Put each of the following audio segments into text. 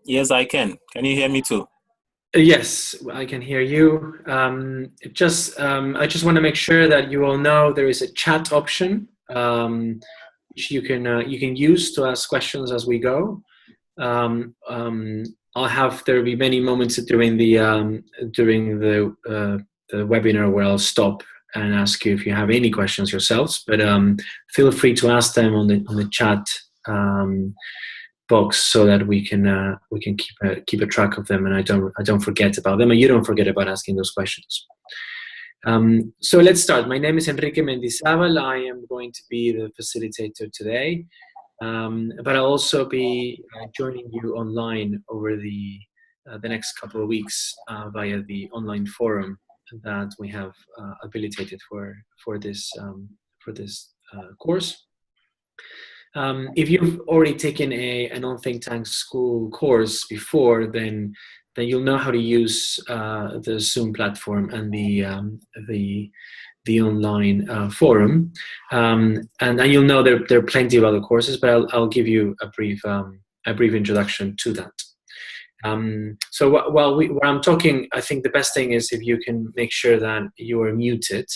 Yes, I can. Can you hear me too? Yes, I can hear you. I just want to make sure that you all know there is a chat option, which you can use to ask questions as we go. Um, um, there will be many moments during the webinar where I'll stop and ask you if you have any questions yourselves. But feel free to ask them on the chat box so that we can keep a track of them, and I don't forget about them, and you don't forget about asking those questions. So let's start. My name is Enrique Mendizabal. I am going to be the facilitator today, but I'll also be joining you online over the next couple of weeks via the online forum that we have habilitated for this course. If you've already taken an on-think tank school course before, then you'll know how to use the Zoom platform and the online forum, and you'll know there are plenty of other courses, but I'll give you a brief introduction to that. So while I'm talking, I think the best thing is if you can make sure that you are muted.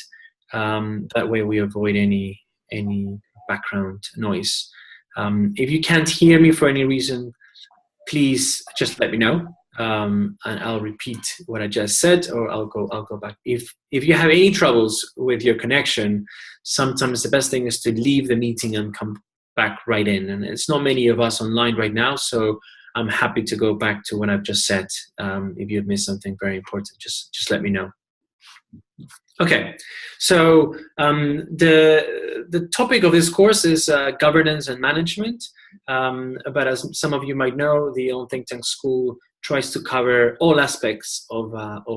That way we avoid any background noise. If you can't hear me for any reason, please just let me know, and I'll repeat what I just said, or I'll go back. If you have any troubles with your connection, sometimes the best thing is to leave the meeting and come back right in. And it's not many of us online right now, so I'm happy to go back to what I've just said. If you've missed something very important, just let me know. Okay, so the topic of this course is governance and management. But as some of you might know, the On Think Tank School tries to cover all aspects of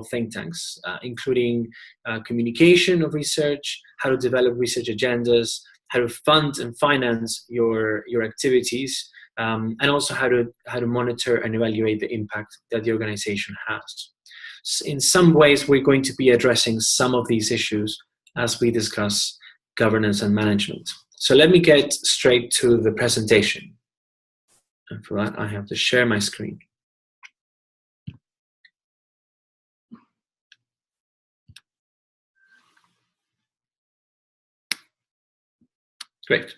think tanks, including communication of research, how to develop research agendas, how to fund and finance your activities, and also how to monitor and evaluate the impact that the organization has. In some ways, we're going to be addressing some of these issues as we discuss governance and management. So let me get straight to the presentation. And for that, I have to share my screen. Great.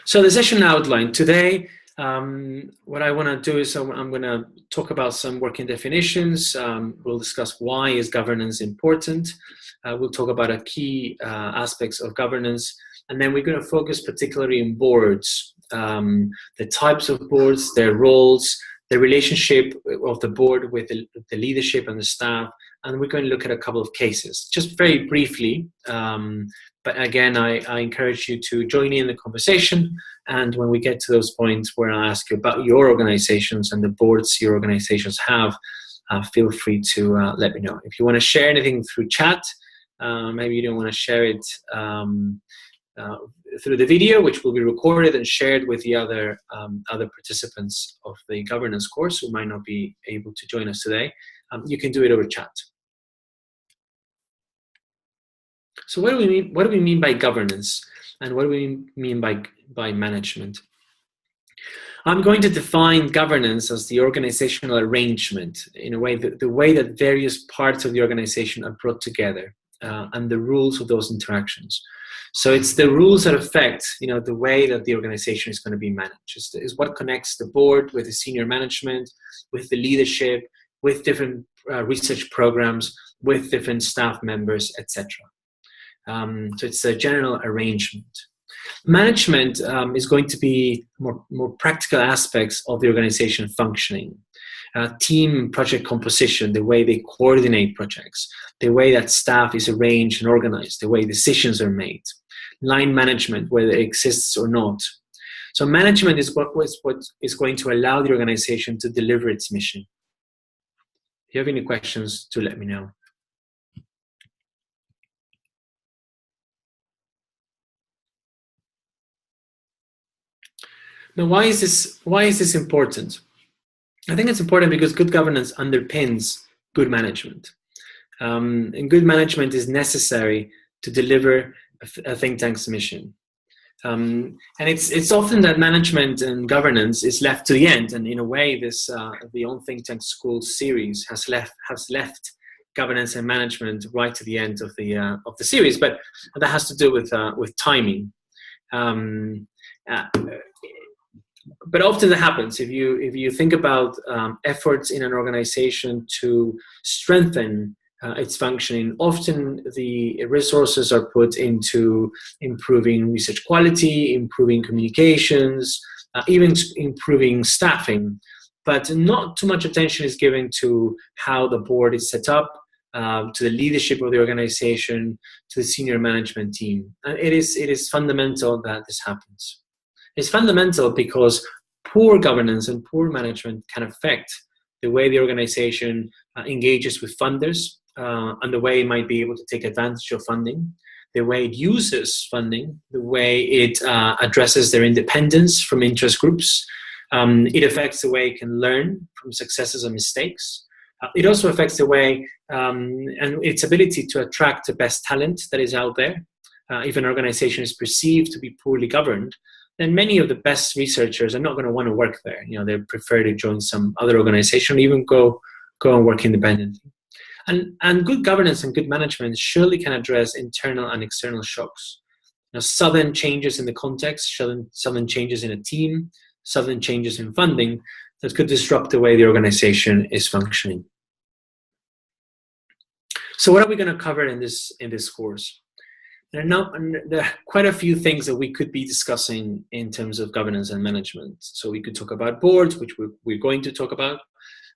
So the session outline today. What I want to do is I'm going to talk about some working definitions. We'll discuss why is governance important. We'll talk about key aspects of governance, and then we're going to focus particularly on boards, the types of boards, their roles, the relationship of the board with the leadership and the staff, and we're going to look at a couple of cases, just very briefly. But again, I encourage you to join in the conversation. And when we get to those points where I ask you about your organizations and the boards your organizations have, feel free to let me know. If you want to share anything through chat, maybe you don't want to share it through the video, which will be recorded and shared with the other participants of the governance course who might not be able to join us today, you can do it over chat. So what do we mean? What do we mean by governance, and what do we mean by management? I'm going to define governance as the organizational arrangement, in a way the way that various parts of the organization are brought together, and the rules of those interactions. So it's the rules that affect, the way that the organization is going to be managed. Is what connects the board with the senior management, with the leadership, with different research programs, with different staff members, etc. So it's a general arrangement. Management is going to be more practical aspects of the organization functioning. Team project composition, the way they coordinate projects, the way that staff is arranged and organized, the way decisions are made. Line management, whether it exists or not. So management is what is going to allow the organization to deliver its mission. If you have any questions, do let me know. Now, why is this important? I think it's important because good governance underpins good management. And good management is necessary to deliver a think tank's mission. And it's often that management and governance is left to the end. And in a way, this the On Think Tank School series has left governance and management right to the end of the series. But that has to do with timing. But often that happens. If you think about efforts in an organization to strengthen its functioning, often the resources are put into improving research quality, improving communications, even improving staffing. But not too much attention is given to how the board is set up, to the leadership of the organization, to the senior management team. And it is fundamental that this happens. It's fundamental because poor governance and poor management can affect the way the organization engages with funders, and the way it might be able to take advantage of funding, the way it uses funding, the way it addresses their independence from interest groups. It affects the way it can learn from successes and mistakes. It also affects the way and its ability to attract the best talent that is out there. If an organization is perceived to be poorly governed, then many of the best researchers are not going to want to work there. They prefer to join some other organization or even go and work independently. And good governance and good management surely can address internal and external shocks. Sudden changes in the context, sudden changes in a team, sudden changes in funding that could disrupt the way the organization is functioning. So what are we going to cover in this course? There are quite a few things that we could be discussing in terms of governance and management. So we could talk about boards, which we're going to talk about.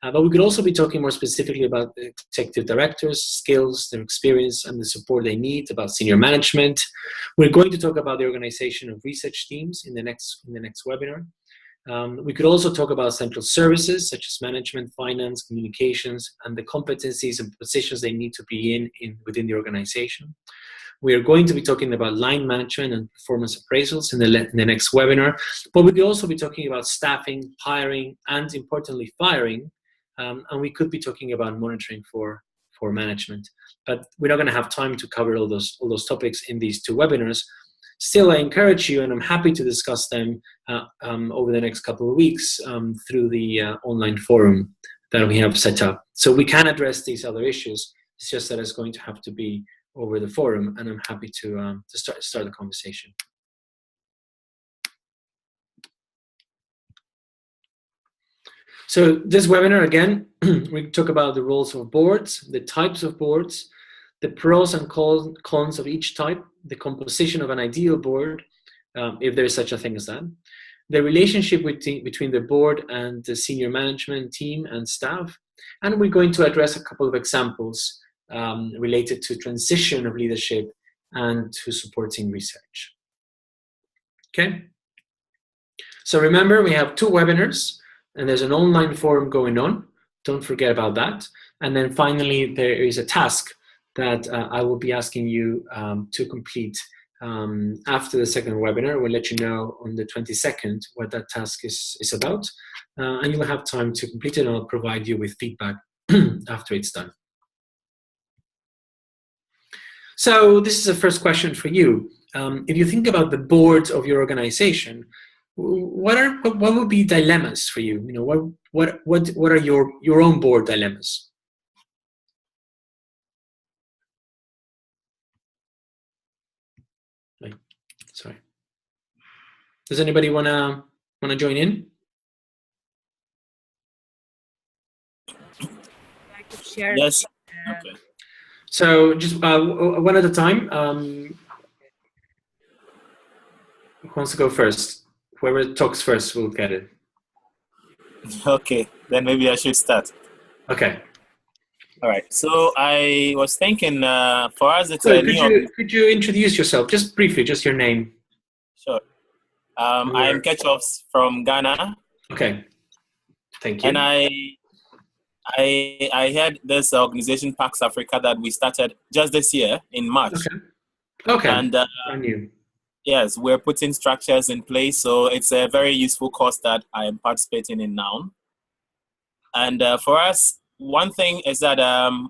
But we could also be talking more specifically about executive directors, skills, their experience, and the support they need, about senior management. We're going to talk about the organization of research teams in the next webinar. We could also talk about central services such as management, finance, communications, and the competencies and positions they need to be in within the organization. We are going to be talking about line management and performance appraisals in the next webinar, but we could also be talking about staffing, hiring, and importantly, firing. And we could be talking about monitoring for management, but we're not going to have time to cover all those topics in these two webinars. Still, I encourage you, and I'm happy to discuss them over the next couple of weeks through the online forum that we have set up. So we can address these other issues. It's just that it's going to have to be over the forum, and I'm happy to start the conversation. So this webinar, again, we talk about the roles of boards, the types of boards, the pros and cons of each type, the composition of an ideal board, if there is such a thing as that, the relationship between the board and the senior management team and staff, and we're going to address a couple of examples related to transition of leadership and to supporting research. Okay? So remember, we have two webinars, and there's an online forum going on. Don't forget about that. And then finally, there is a task that I will be asking you to complete after the second webinar. We'll let you know on the 22nd what that task is about. And you'll have time to complete it, and I'll provide you with feedback after it's done. So this is the first question for you. If you think about the board of your organization, what would be dilemmas for you? What are your own board dilemmas? Sorry. Does anybody wanna join in? I could share. Yes. Okay. So just one at a time. Who wants to go first? Whoever talks first will get it. Okay, then maybe I should start. Okay. All right. So I was thinking, for us, it's so a new. Could you introduce yourself, just briefly, just your name? Sure. I'm Ketchoffs from Ghana. Okay. Thank you. And I had this organization, Pax Africa, that we started just this year in March. Okay. And I knew. Yes, we're putting structures in place, so it's a very useful course that I am participating in now. And for us, one thing is that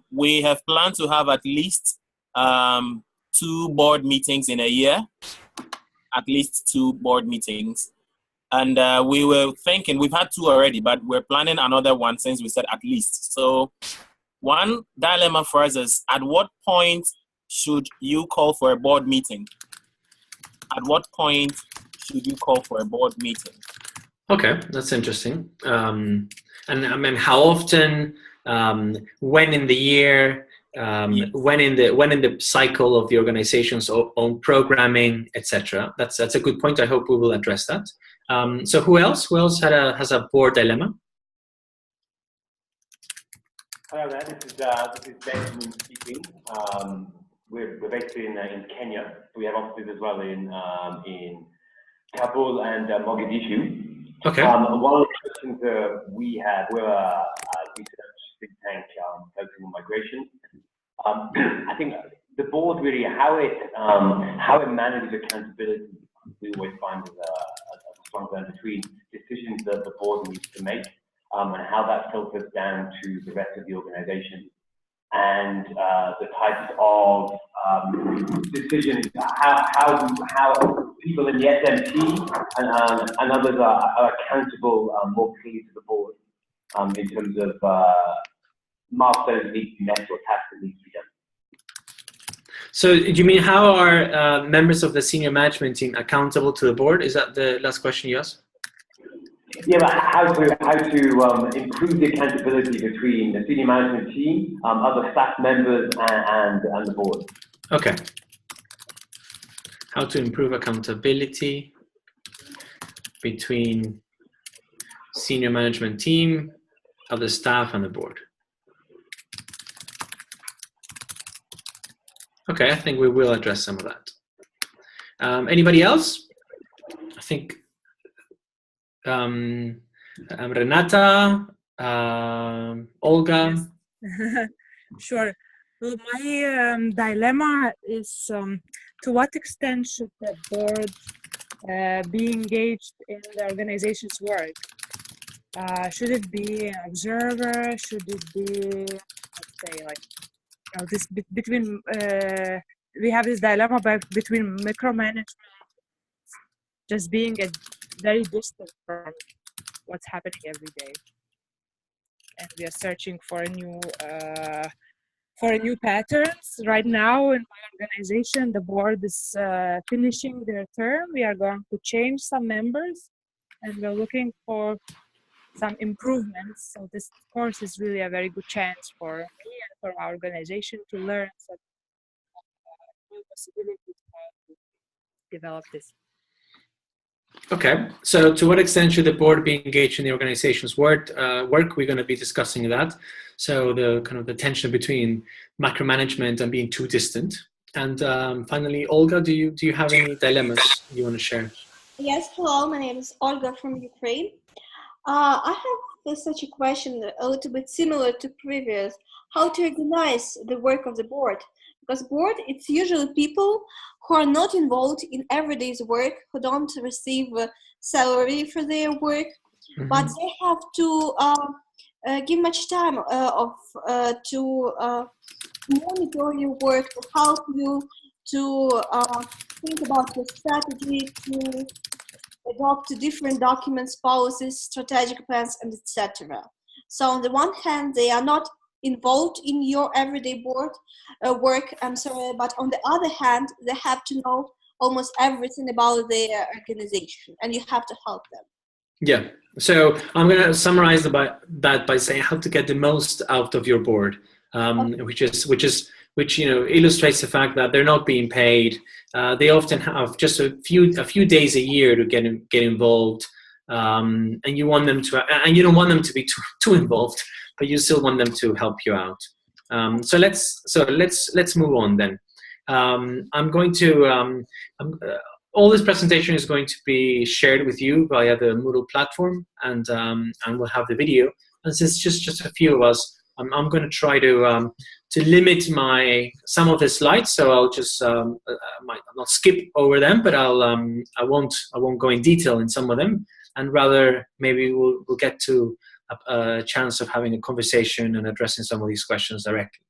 we have planned to have at least 2 board meetings in a year. at least 2 board meetings. And we were thinking, we've had 2 already, but we're planning another one since we said at least. So one dilemma for us is, at what point should you call for a board meeting? At what point should you call for a board meeting? Okay, that's interesting. And I mean, how often? When in the year? Yes. When in the cycle of the organization's own programming, etc. That's a good point. I hope we will address that. So who else? Who else has a board dilemma? Hello there, this is Benjamin speaking. We're based in Kenya. We have offices as well in Kabul and Mogadishu. Okay. One of the questions we have, we're a research think tank focusing on migration. I think the board really, how it manages accountability, we always find as a strong blend between decisions that the board needs to make and how that filters down to the rest of the organization, and the types of decisions, how people in the SMT and others are accountable more clearly to the board in terms of milestones that need to be met or tasks that need to be done. So do you mean how are members of the senior management team accountable to the board? Is that the last question you asked? Yeah, but how to improve the accountability between the senior management team, other staff members, and the board. Okay. How to improve accountability between senior management team, other staff, and the board. Okay, I think we will address some of that. Anybody else? I think Renata, Olga. Yes. Sure. Well, my dilemma is to what extent should the board be engaged in the organization's work? Should it be an observer? Should it be, let's say, like, this between? We have this dilemma between micromanagement, just being very distant from what's happening every day, and we are searching for new patterns. Right now in my organization, the board is finishing their term. We are going to change some members, and we're looking for some improvements. So this course is really a very good chance for me and for our organization to learn some new possibilities to develop this. Okay, so to what extent should the board be engaged in the organization's work? We're going to be discussing that. So the kind of the tension between micromanagement and being too distant. And finally, Olga, do you have any dilemmas you want to share? Yes, hello, my name is Olga from Ukraine. I have such a question, a little bit similar to previous, how to organize the work of the board. Because board, it's usually people who are not involved in everyday's work, who don't receive salary for their work, but they have to give much time to monitor your work, to help you to think about your strategy, to adopt different documents, policies, strategic plans, and etc. So on the one hand, they are not involved in your everyday board work, but on the other hand, they have to know almost everything about their organization, and you have to help them. Yeah, so I'm going to summarize that by saying how to get the most out of your board, which illustrates the fact that they're not being paid. They often have just a few days a year to get involved, and you want them to, and you don't want them to be too involved, but you still want them to help you out. So let's move on then. I'm going to all this presentation is going to be shared with you via the Moodle platform, and we'll have the video. And since just a few of us, I'm going to try to limit some of the slides. So I'll just might not skip over them, but I won't go in detail in some of them, and rather maybe we'll get to a chance of having a conversation and addressing some of these questions directly.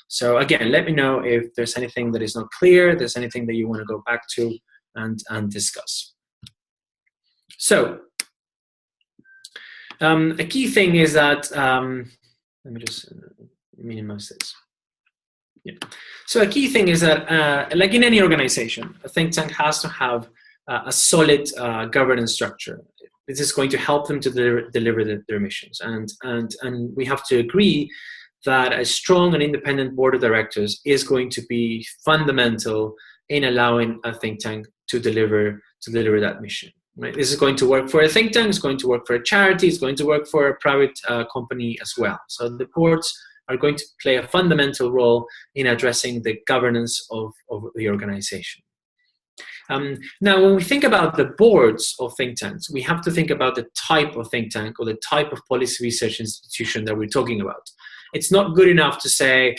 So again, let me know if there's anything that is not clear, there's anything that you want to go back to, and discuss. So a key thing is that, let me just minimize this. Yeah. So a key thing is that, like in any organization, a think tank has to have a solid governance structure. This is going to help them to deliver their missions. And we have to agree that a strong and independent board of directors is going to be fundamental in allowing a think tank to deliver that mission. Right? This is going to work for a think tank, it's going to work for a charity, it's going to work for a private company as well. So the boards are going to play a fundamental role in addressing the governance of the organization. Now, when we think about the boards of think tanks, we have to think about the type of think tank or the type of policy research institution that we're talking about. It's not good enough to say,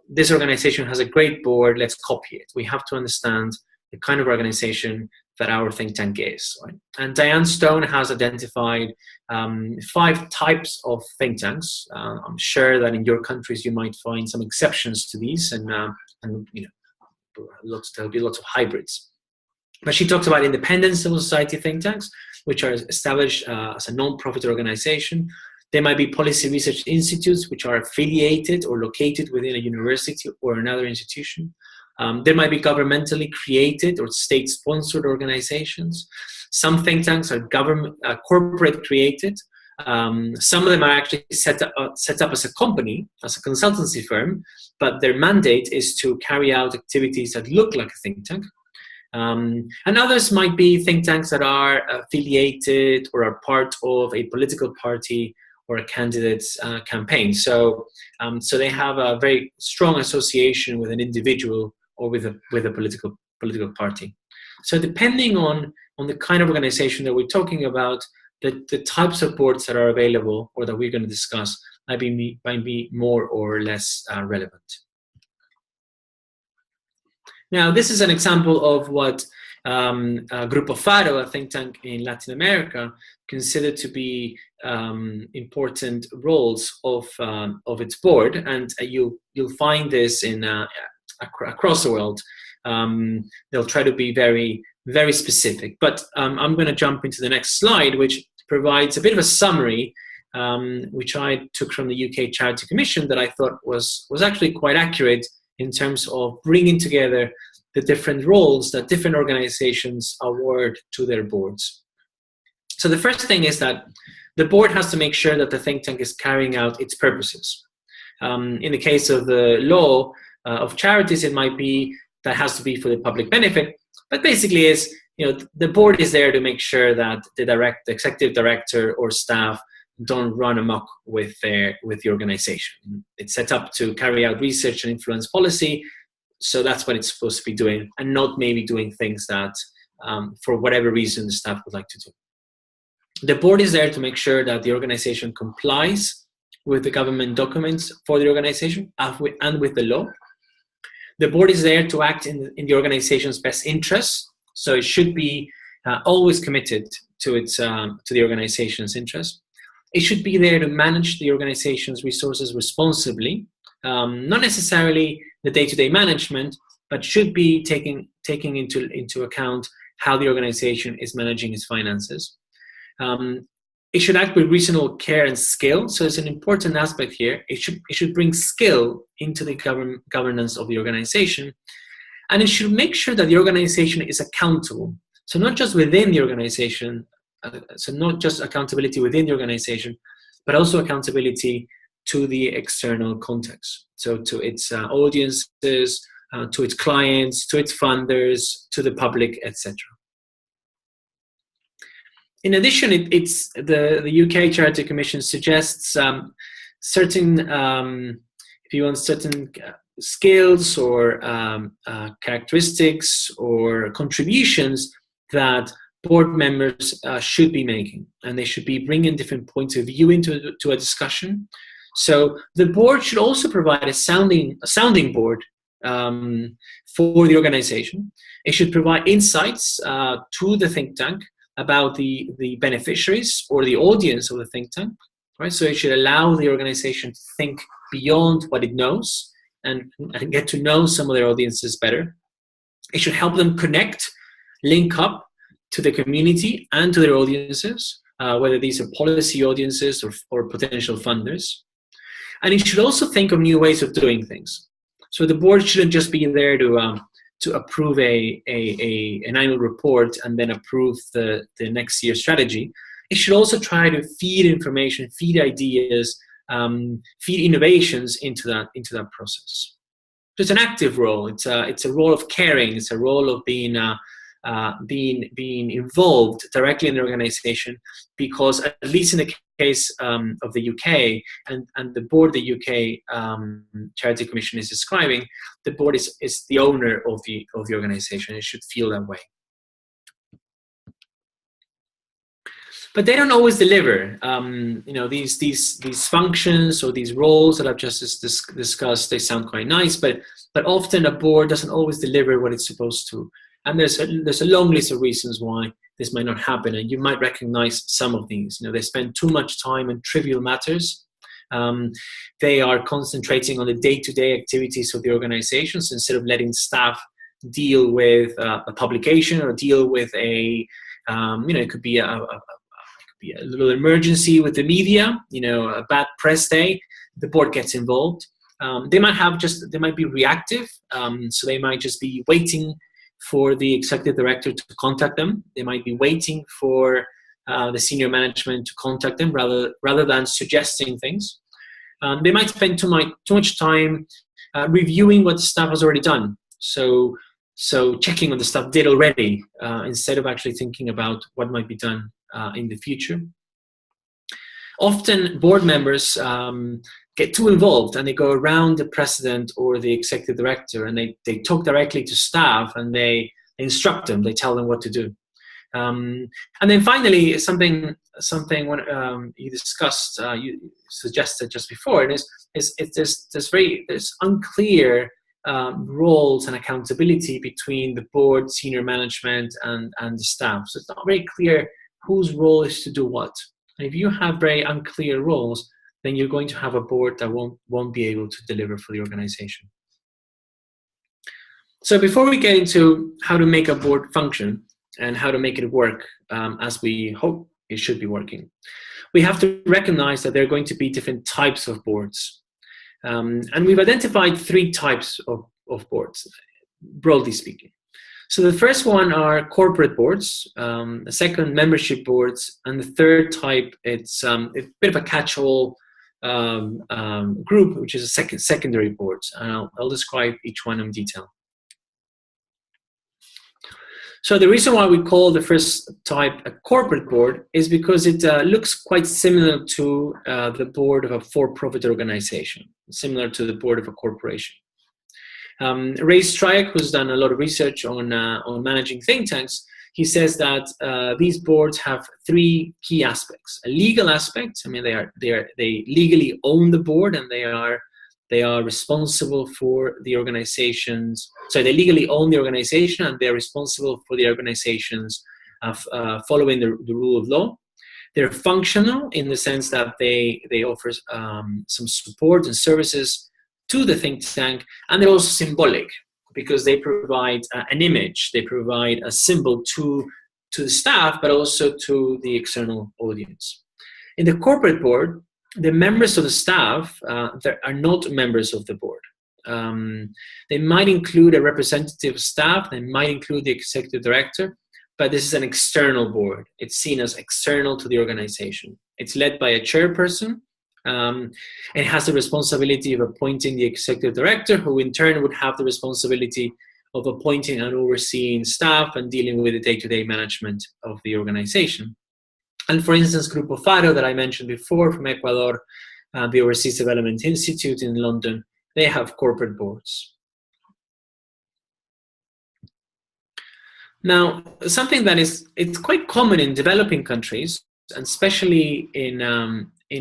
this organization has a great board, let's copy it. We have to understand the kind of organization that our think tank is. Right? And Diane Stone has identified 5 types of think tanks. I'm sure that in your countries you might find some exceptions to these, and you know, there'll be lots of hybrids. But she talks about independent civil society think tanks, which are established as a non-profit organization. There might be policy research institutes, which are affiliated or located within a university or another institution. There might be governmentally created or state-sponsored organizations. Some think tanks are corporate created. Some of them are actually set up as a company, as a consultancy firm, but their mandate is to carry out activities that look like a think tank. And others might be think tanks that are affiliated or are part of a political party or a candidate's campaign. So they have a very strong association with an individual or with a political party. So depending on the kind of organization that we're talking about, the types of boards that are available or that we're going to discuss might be more or less relevant. Now, this is an example of what Grupo Faro, a think tank in Latin America, considered to be important roles of its board, and you'll find this in across the world. They'll try to be very, very specific. But I'm going to jump into the next slide, which provides a bit of a summary, which I took from the UK Charity Commission that I thought was actually quite accurate in terms of bringing together the different roles that different organizations award to their boards. So the first thing is that the board has to make sure that the think tank is carrying out its purposes. In the case of the law of charities, it might be that has to be for the public benefit, but basically is, the board is there to make sure that the executive director or staff don't run amok with the organization. It's set up to carry out research and influence policy, so that's what it's supposed to be doing, and not maybe doing things that, for whatever reason, the staff would like to do. The board is there to make sure that the organization complies with the government documents for the organization and with the law. The board is there to act in the organization's best interests, so it should be always committed to the organization's interests. It should be there to manage the organization's resources responsibly, not necessarily the day-to-day management, but should be taking into account how the organization is managing its finances. It should act with reasonable care and skill. So it's an important aspect here. It should bring skill into the governance of the organization, and it should make sure that the organization is accountable. So not just within the organization. So not just accountability within the organization, but also accountability to the external context. So to its audiences, to its clients, to its funders, to the public, etc. In addition, it's the UK Charity Commission suggests certain, if you want, certain skills or characteristics or contributions that board members should be making, and they should be bringing different points of view into a discussion. So the board should also provide a sounding board for the organization. It should provide insights to the think tank about the beneficiaries or the audience of the think tank, right? So it should allow the organization to think beyond what it knows and get to know some of their audiences better. It should help them connect link up to the community and to their audiences, whether these are policy audiences or potential funders. And it should also think of new ways of doing things. So the board shouldn't just be there to approve an annual report and then approve the next year's strategy. It should also try to feed information, feed ideas, feed innovations into that process. So it's an active role. It's a role of caring. It's a role of being involved directly in the organization, because at least in the case of the UK and the board the UK Charity Commission is describing, the board is the owner of the organization. It should feel that way. But they don't always deliver. These functions or these roles that I've just discussed, they sound quite nice, but often a board doesn't always deliver what it's supposed to. And there's a long list of reasons why this might not happen, and you might recognize some of these. They spend too much time on trivial matters. They are concentrating on the day-to-day activities of the organizations instead of letting staff deal with a publication or deal with it could be a little emergency with the media, a bad press day. The board gets involved. They might be reactive, so they might just be waiting for the executive director to contact them. They might be waiting for the senior management to contact them rather than suggesting things. They might spend too much time reviewing what the staff has already done. So checking what the staff did already instead of actually thinking about what might be done in the future. Often board members get too involved and they go around the president or the executive director, and they talk directly to staff and they instruct them, they tell them what to do. And then finally, something when you discussed, you suggested just before, and there's unclear roles and accountability between the board, senior management, and the staff. So it's not very clear whose role is to do what. And if you have very unclear roles, then you're going to have a board that won't be able to deliver for the organization. So before we get into how to make a board function and how to make it work as we hope it should be working, we have to recognize that there are going to be different types of boards. And we've identified 3 types of boards, broadly speaking. So the first one are corporate boards, the second membership boards, and the third type, it's a bit of a catch-all group, which is a secondary boards. And I'll describe each one in detail. So the reason why we call the first type a corporate board is because it looks quite similar to the board of a for-profit organization, similar to the board of a corporation. Ray Stryak, who's done a lot of research on managing think tanks, he says that these boards have 3 key aspects. A legal aspect, I mean, they legally own the board, and they are responsible for the organizations. So they legally own the organization, and they're responsible for the organizations following the rule of law. They're functional in the sense that they offer some support and services to the think tank, and they're also symbolic because they provide an image, they provide a symbol to the staff, but also to the external audience. In the corporate board, the members of the staff are not members of the board. They might include a representative staff, they might include the executive director, but this is an external board. It's seen as external to the organization. It's led by a chairperson. It has the responsibility of appointing the executive director, who in turn would have the responsibility of appointing and overseeing staff and dealing with the day-to-day management of the organization. And for instance, Grupo Faro, that I mentioned before from Ecuador, the Overseas Development Institute in London, they have corporate boards. Now, something that it's quite common in developing countries, and especially in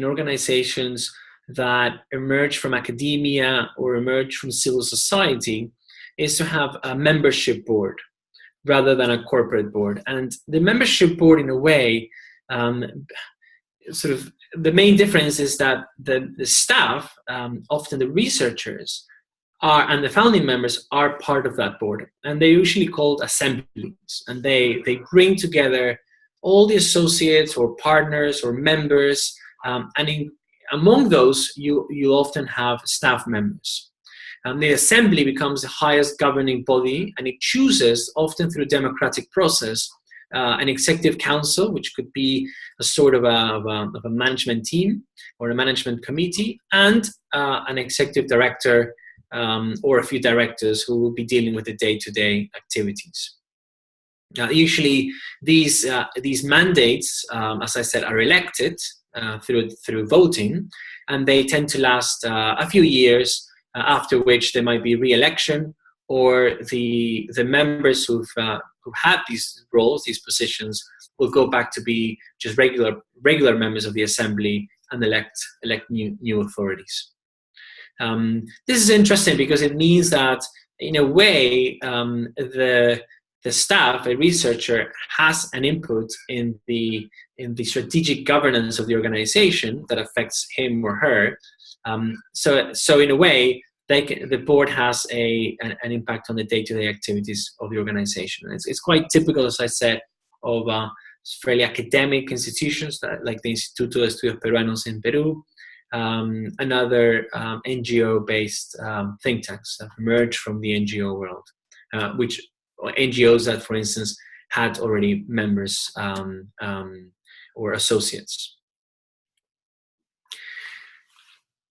organizations that emerge from academia or emerge from civil society, is to have a membership board rather than a corporate board. And the membership board, in a way, sort of the main difference is that the staff, often the researchers, and the founding members are part of that board, and they're usually called assemblies, and they bring together all the associates or partners or members, and among those you often have staff members. And the assembly becomes the highest governing body, and it chooses, often through a democratic process, an executive council, which could be a sort of a management team or a management committee, and an executive director or a few directors who will be dealing with the day-to-day activities. Usually, these mandates, as I said, are elected through voting, and they tend to last a few years. After which there might be re-election, or the members who've had these roles, these positions, will go back to be just regular members of the assembly and elect new authorities. This is interesting because it means that, in a way, the staff, a researcher, has an input in the strategic governance of the organization that affects him or her. So in a way, the board has an impact on the day-to-day activities of the organization. It's quite typical, as I said, of fairly academic institutions like the Instituto de Estudios Peruanos in Peru, and other NGO-based think tanks that emerged from the NGO world, which NGOs that, for instance, had already members or associates.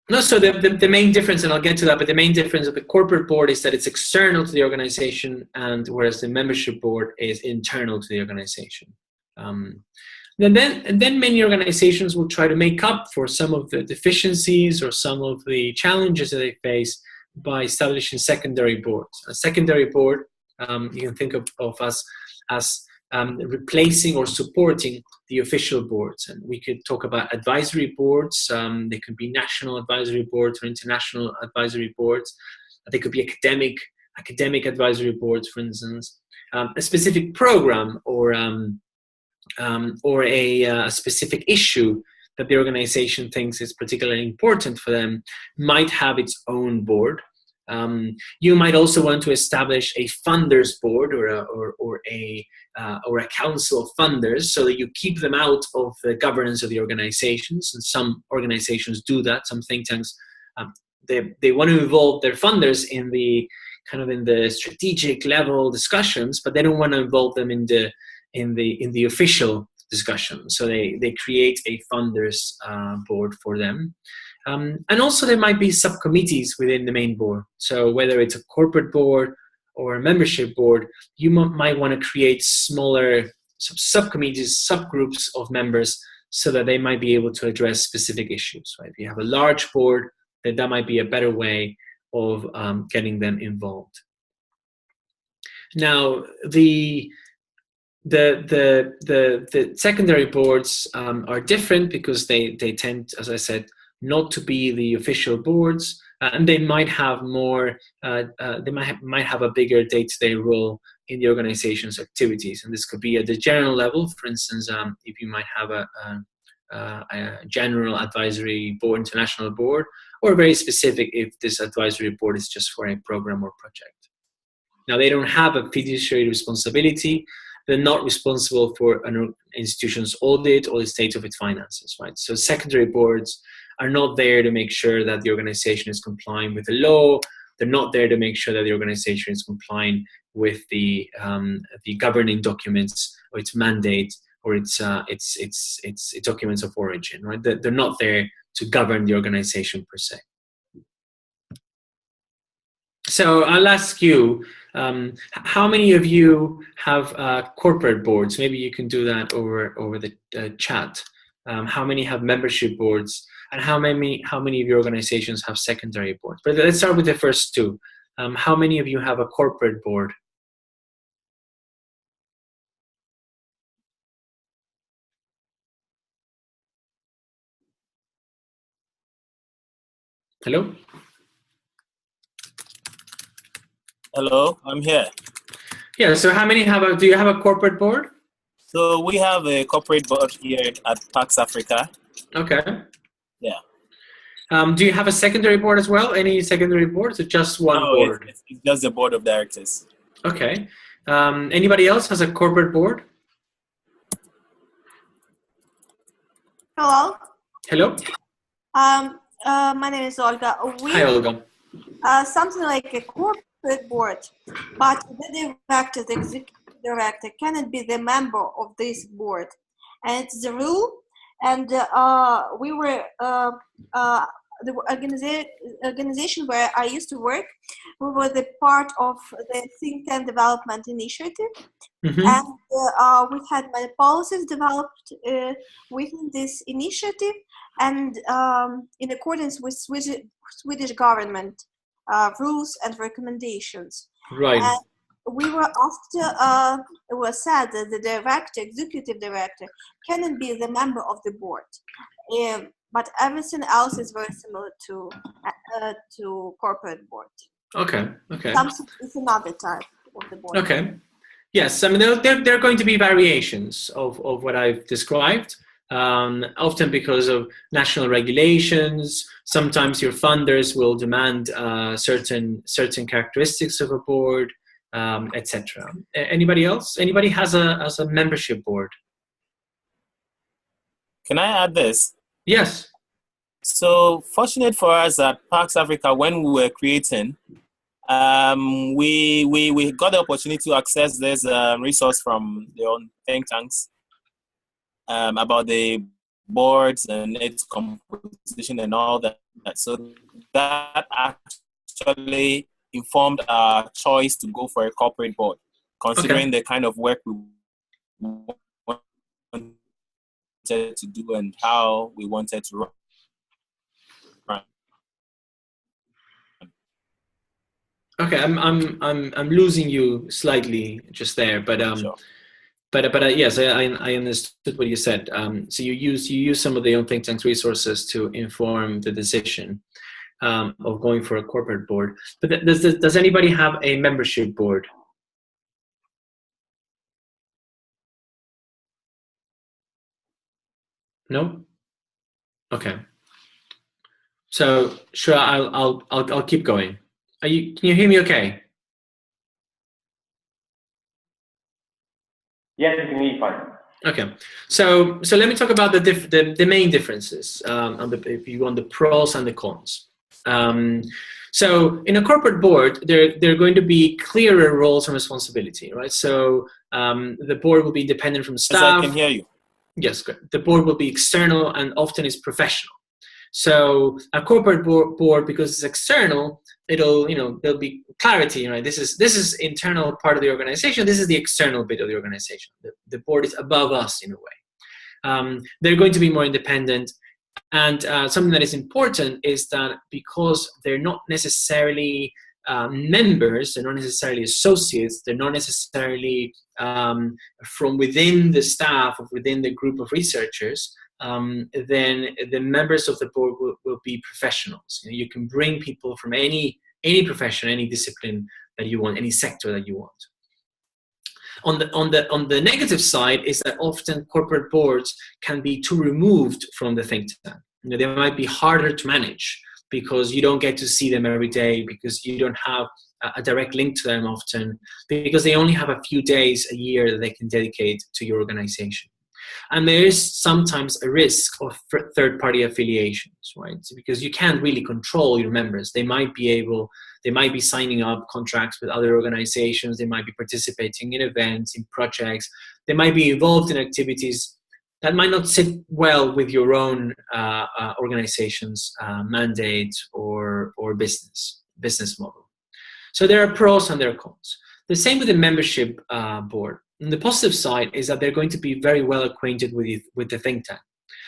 No, so the main difference, and I'll get to that, but the main difference of the corporate board is that it's external to the organization, and whereas the membership board is internal to the organization. And then many organizations will try to make up for some of the deficiencies or some of the challenges that they face by establishing secondary boards. A secondary board, you can think of us as replacing or supporting the official boards. And we could talk about advisory boards. They could be national advisory boards or international advisory boards. They could be academic advisory boards, for instance. A specific program or a specific issue that the organization thinks is particularly important for them might have its own board. You might also want to establish a funders board or a council of funders, so that you keep them out of the governance of the organizations. And some organizations do that. Some think tanks, they want to involve their funders in the strategic level discussions, but they don't want to involve them in the official discussion. So they create a funders board for them. And also there might be subcommittees within the main board. So whether it's a corporate board or a membership board, you might want to create smaller subcommittees, subgroups of members, so that they might be able to address specific issues. Right? If you have a large board, then that might be a better way of getting them involved. Now, the secondary boards are different because they tend, as I said, not to be the official boards, and they might have more. They might have a bigger day-to-day role in the organization's activities, and this could be at the general level. For instance, if you might have a general advisory board, international board, or very specific if this advisory board is just for a program or project. Now, they don't have a fiduciary responsibility. They're not responsible for an institution's audit or the state of its finances, right? So secondary boards are not there to make sure that the organization is complying with the law. They're not there to make sure that the organization is complying with the governing documents or its mandate or its documents of origin, right? They're not there to govern the organization per se. So I'll ask you, how many of you have corporate boards? Maybe you can do that over the chat. How many have membership boards, and how many of your organizations have secondary boards? But let's start with the first two. How many of you have a corporate board? Hello? Hello, I'm here. Yeah, so how many do you have a corporate board? So we have a corporate board here at Pax Africa. Okay. Yeah. Do you have a secondary board as well? Any secondary boards or just one No, board? it's just the board of directors. Okay. Anybody else has a corporate board? Hello. Hello? My name is Olga. Hi, Olga. Something like a corporate board, but the director, the executive director, cannot be the member of this board, and it's the rule. And we were the organization where I used to work. We were the part of the think tank development initiative, and we had many policies developed within this initiative, and in accordance with Swedish government rules and recommendations. Right. And we were asked, it was said that the director, executive director, cannot be the member of the board. But everything else is very similar to corporate board. Okay. Okay. It's another type of the board. Okay. Yes, I mean, there are going to be variations of what I've described, often because of national regulations. Sometimes your funders will demand certain characteristics of a board, etc. Anybody else? Anybody has a membership board? Can I add this? Yes. So fortunate for us at Parks Africa, when we were creating, we got the opportunity to access this resource from their own think tanks about the boards and its composition and all that. So that actually informed our choice to go for a corporate board, considering the kind of work we wanted to do and how we wanted to run. Okay, I'm losing you slightly just there, but Sure. But yes, I understood what you said. So you use some of the own think tanks resources to inform the decision of going for a corporate board. But does anybody have a membership board? No. Okay. So sure, I'll keep going. Can you hear me okay? Yes, you can hear you fine. Okay, so let me talk about the main differences if you want the pros and the cons. So in a corporate board, there are going to be clearer roles and responsibility, right? So the board will be independent from staff. Yes, I can hear you. Yes, good. The board will be external and often is professional. So a corporate board, because it's external, there'll be clarity, right? This is internal part of the organization. This is the external bit of the organization. The board is above us in a way. They're going to be more independent. And something that is important is that because they're not necessarily members, they're not necessarily associates, they're not necessarily from within the staff or within the group of researchers, then the members of the board will be professionals. You can bring people from any profession, any discipline that you want, any sector that you want. On the negative side is that often corporate boards can be too removed from the think tank. They might be harder to manage because you don't get to see them every day, because you don't have a direct link to them often, because they only have a few days a year that they can dedicate to your organization. And there is sometimes a risk of third-party affiliations, right? Because you can't really control your members. They might be signing up contracts with other organizations. They might be participating in events, in projects. They might be involved in activities that might not sit well with your own organization's mandate or business model. So there are pros and there are cons. The same with the membership board. And the positive side is that they're going to be very well acquainted with the think tank,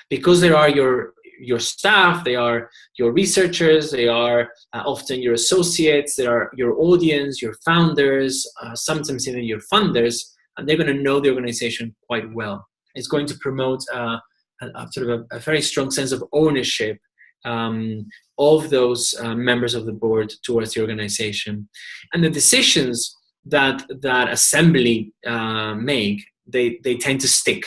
because they are your staff, they are your researchers, they are often your associates, they are your audience, your founders, sometimes even your funders, and they're going to know the organization quite well. It's going to promote a very strong sense of ownership of those members of the board towards the organization, and the decisions that assembly make, they tend to stick,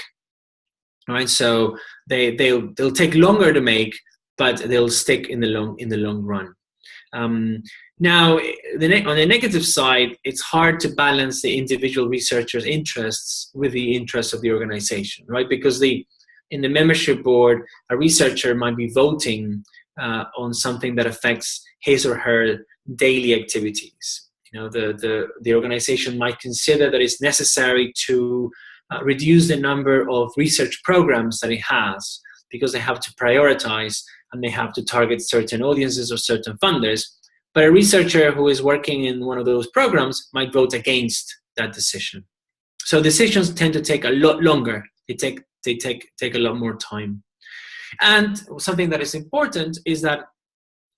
right? So they'll take longer to make, but they'll stick in the long run. Now, on the negative side, it's hard to balance the individual researcher's interests with the interests of the organization, right? Because in the membership board, a researcher might be voting on something that affects his or her daily activities. The organization might consider that it's necessary to reduce the number of research programs that it has, because they have to prioritize and they have to target certain audiences or certain funders. But a researcher who is working in one of those programs might vote against that decision. So decisions tend to take a lot longer. They take a lot more time. And something that is important is that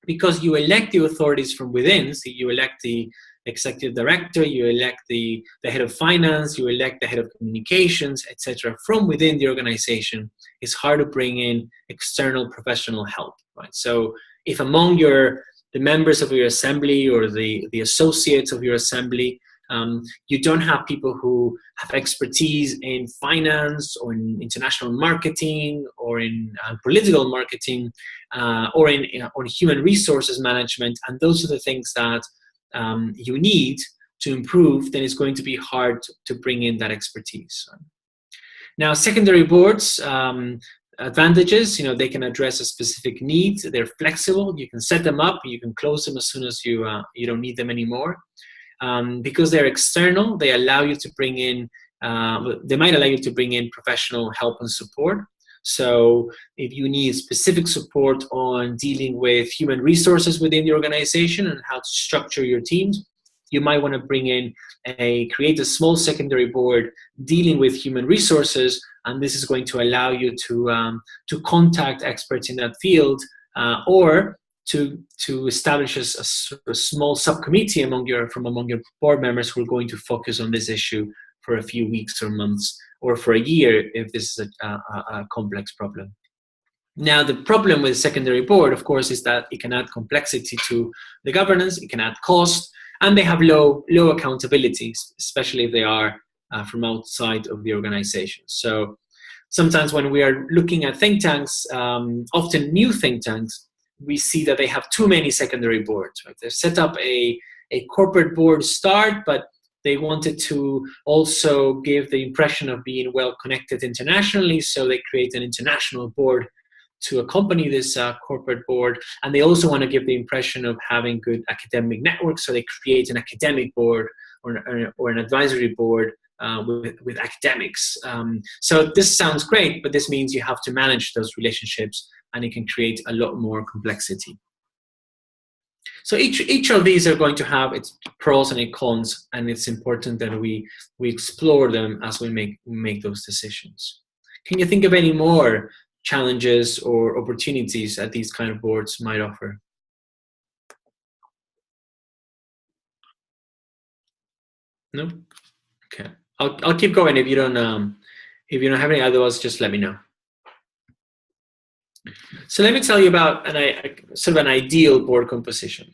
because you elect the authorities from within, so you elect the executive director, you elect the head of finance, you elect the head of communications, etc., from within the organization, it's hard to bring in external professional help, right? So if among the members of your assembly or the associates of your assembly, you don't have people who have expertise in finance or in international marketing or in political marketing or on human resources management, and those are the things that you need to improve, then it's going to be hard to bring in that expertise. Now, secondary boards, advantages, they can address a specific need. They're flexible. You can set them up. You can close them as soon as you don't need them anymore. Because they're external, they allow you to bring in. They might allow you to bring in professional help and support. So if you need specific support on dealing with human resources within the organization and how to structure your teams, you might want to create a small secondary board dealing with human resources, and this is going to allow you to contact experts in that field or to establish a small subcommittee among your board members who are going to focus on this issue for a few weeks or months or for a year if this is a complex problem. Now, the problem with a secondary board, of course, is that it can add complexity to the governance, it can add cost, and they have low accountability, especially if they are from outside of the organization. So sometimes when we are looking at think tanks, often new think tanks, we see that they have too many secondary boards. Right? They've set up a corporate board start, but they wanted to also give the impression of being well connected internationally, so they create an international board to accompany this corporate board, and they also want to give the impression of having good academic networks, so they create an academic board or an advisory board with academics. So this sounds great, but this means you have to manage those relationships, and it can create a lot more complexity. So each of these are going to have its pros and its cons, and it's important that we explore them as we make those decisions. Can you think of any more challenges or opportunities that these kind of boards might offer? No? Okay. I'll keep going if you don't have any. Otherwise, just let me know. So let me tell you about sort of an ideal board composition.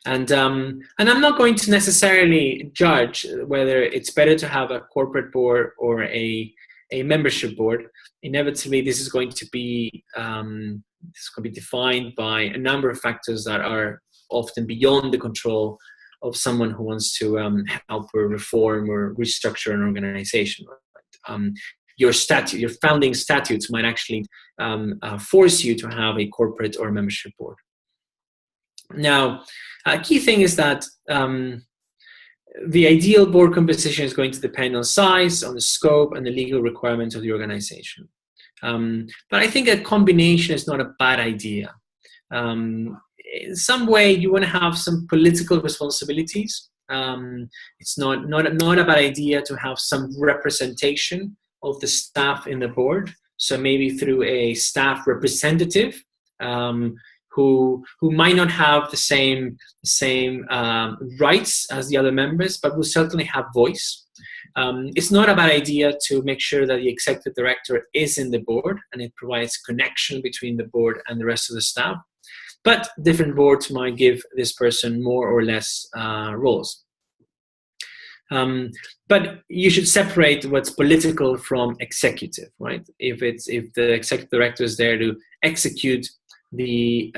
And I'm not going to necessarily judge whether it's better to have a corporate board or a membership board. Inevitably, this is going to be defined by a number of factors that are often beyond the control of someone who wants to help or reform or restructure an organization. Your founding statutes might actually force you to have a corporate or a membership board. Now, a key thing is that the ideal board composition is going to depend on size, on the scope, and the legal requirements of the organization. But I think a combination is not a bad idea. In some way, you want to have some political responsibilities. It's not a bad idea to have some representation of the staff in the board. So maybe through a staff representative who might not have the same rights as the other members, but will certainly have voice. It's not a bad idea to make sure that the executive director is in the board and it provides connection between the board and the rest of the staff. But different boards might give this person more or less roles. But you should separate what's political from executive, right? If the executive director is there to execute the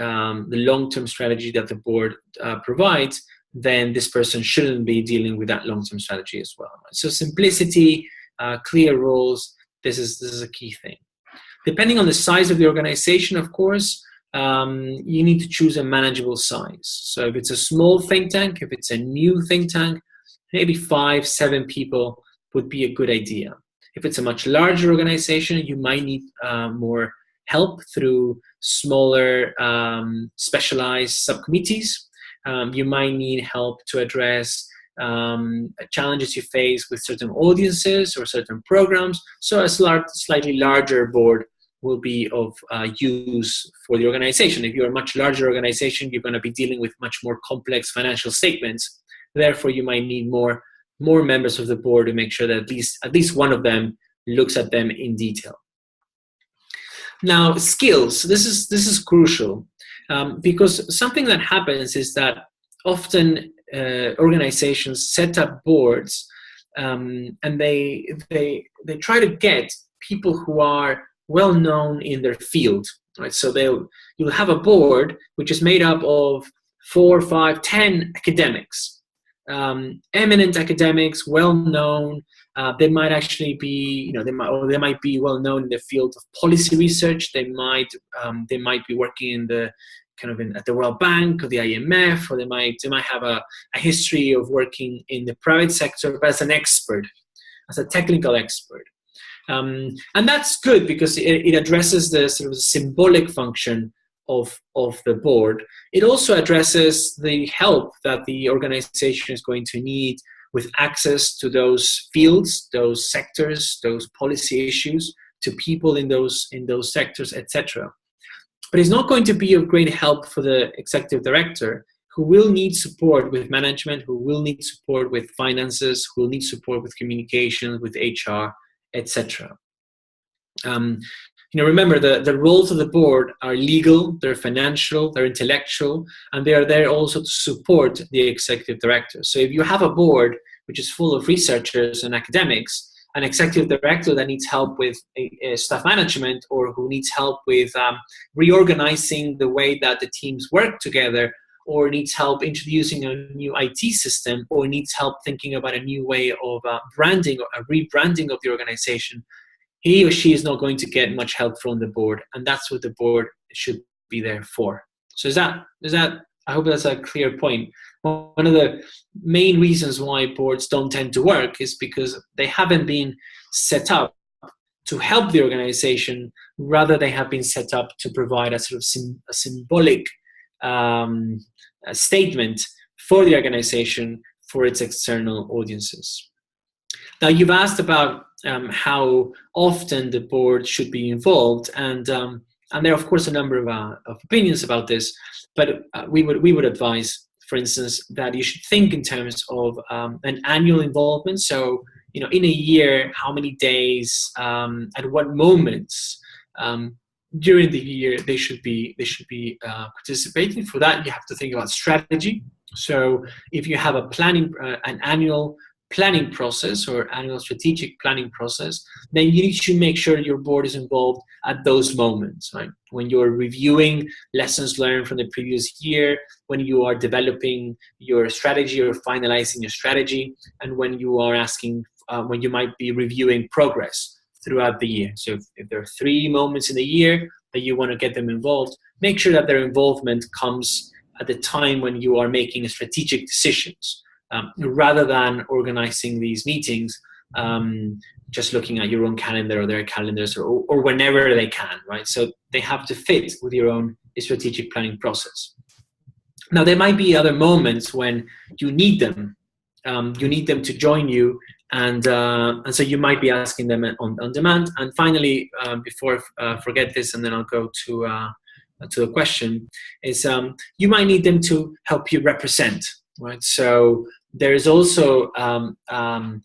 long-term strategy that the board provides, then this person shouldn't be dealing with that long-term strategy as well. So simplicity, clear rules, this is a key thing. Depending on the size of the organization, of course, you need to choose a manageable size. So if it's a small think tank, if it's a new think tank, maybe 5, 7 people would be a good idea. If it's a much larger organization, you might need more help through smaller specialized subcommittees. You might need help to address challenges you face with certain audiences or certain programs. So a slightly larger board will be of use for the organization. If you're a much larger organization, you're going to be dealing with much more complex financial statements. Therefore, you might need more members of the board to make sure that at least one of them looks at them in detail. Now, skills. This is crucial because something that happens is that often organizations set up boards and they try to get people who are well known in their field, right? So you'll have a board which is made up of 4, 5, 10 academics, eminent academics, well known. They might actually be, they might be well known in the field of policy research. They might be working in the at the World Bank or the IMF, or they might have a history of working in the private sector, but as an expert, as a technical expert. And that's good because it addresses the sort of symbolic function of the board. It also addresses the help that the organization is going to need with access to those fields, those sectors, those policy issues, to people in those sectors, etc. But it's not going to be of great help for the executive director, who will need support with management, who will need support with finances, who will need support with communications, with HR, etc. Remember, the roles of the board are legal, they're financial, they're intellectual, and they are there also to support the executive director. So if you have a board which is full of researchers and academics, an executive director that needs help with staff management, or who needs help with reorganizing the way that the teams work together, or needs help introducing a new IT system, or needs help thinking about a new way of branding or a rebranding of the organization, he or she is not going to get much help from the board, and that's what the board should be there for. So is that? I hope that's a clear point. One of the main reasons why boards don't tend to work is because they haven't been set up to help the organization, rather they have been set up to provide a sort of a symbolic statement for the organization, for its external audiences. Now, you've asked about how often the board should be involved, and there are, of course, a number of opinions about this, but we would advise, for instance, that you should think in terms of an annual involvement. So, in a year, how many days, at what moments during the year they should be participating. For that, you have to think about strategy. So, if you have an annual planning process or annual strategic planning process, then you need to make sure your board is involved at those moments, right? When you're reviewing lessons learned from the previous year, when you are developing your strategy or finalizing your strategy, and when you are when you might be reviewing progress throughout the year. So if there are 3 moments in the year that you want to get them involved, make sure that their involvement comes at the time when you are making strategic decisions. Rather than organizing these meetings, just looking at your own calendar or their calendars, or whenever they can, right? So they have to fit with your own strategic planning process. Now, there might be other moments when you need them. You need them to join you, and so you might be asking them on demand. And finally, before I forget this, and then I'll go to the question, is you might need them to help you represent, right? So there is also an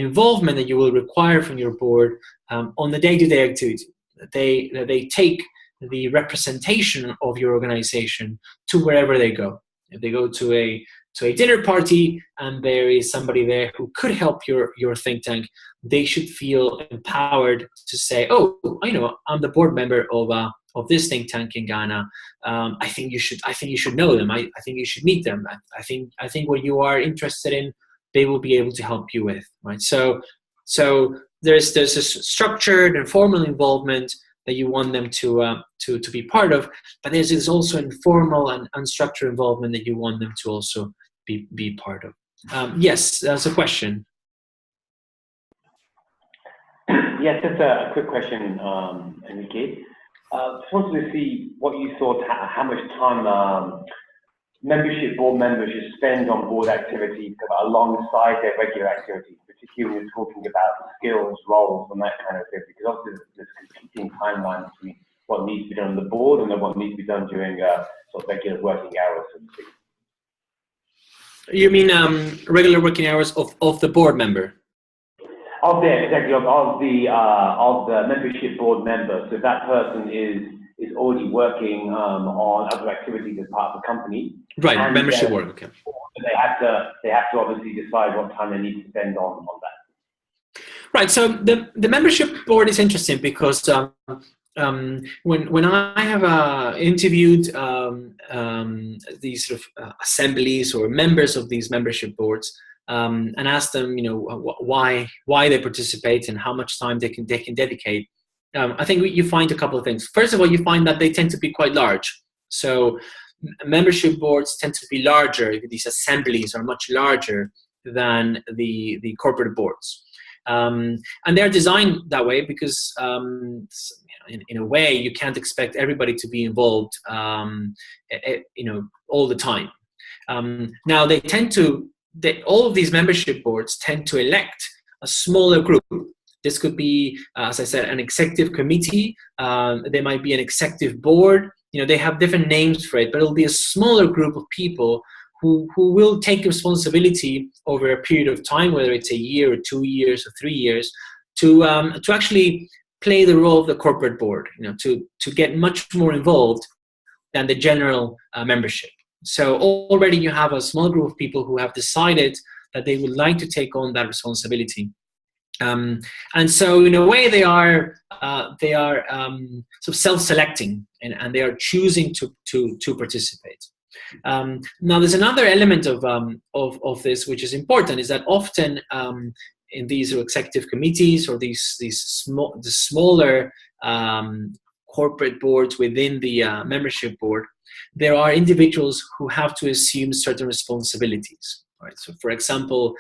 involvement that you will require from your board on the day-to-day activity. They take the representation of your organization to wherever they go. If they go to a dinner party and there is somebody there who could help your think tank, they should feel empowered to say, "Oh, I'm the board member of of this think tank in Ghana, I think you should know them. I think you should meet them. I think what you are interested in, they will be able to help you with, right? So there's a structured and formal involvement that you want them to be part of, but there's also informal and unstructured involvement that you want them to also be part of. Yes, that's a question. Yes, just a quick question, Enrique. Just wanted to see what you thought, how much time board members should spend on board activities alongside their regular activities, particularly when you're talking about skills, roles, and that kind of thing, because obviously there's competing timelines between what needs to be done on the board and then what needs to be done during sort of regular working hours, so to speak. You mean regular working hours of the board member? Of the membership board member. So that person is already working on other activities as part of the company. Right, and membership work. Okay. They have to obviously decide what time they need to spend on that. Right. So the membership board is interesting because when I have interviewed these sort of assemblies or members of these membership boards, and ask them, why they participate and how much time they can dedicate. I think you find a couple of things. First of all, you find that they tend to be quite large. So membership boards tend to be larger. These assemblies are much larger than the corporate boards, and they're designed that way because in a way you can't expect everybody to be involved, all the time. Now all of these membership boards tend to elect a smaller group. This could be, as I said, an executive committee. There might be an executive board. They have different names for it, but it'll be a smaller group of people who will take responsibility over a period of time, whether it's a year or 2 years or 3 years, to actually play the role of the corporate board. To get much more involved than the general membership. So already you have a small group of people who have decided that they would like to take on that responsibility. And so in a way they are sort of self-selecting and they are choosing to participate. Now there's another element of this which is important, is that often in these executive committees or the smaller corporate boards within the membership board, there are individuals who have to assume certain responsibilities. Right? So, for example,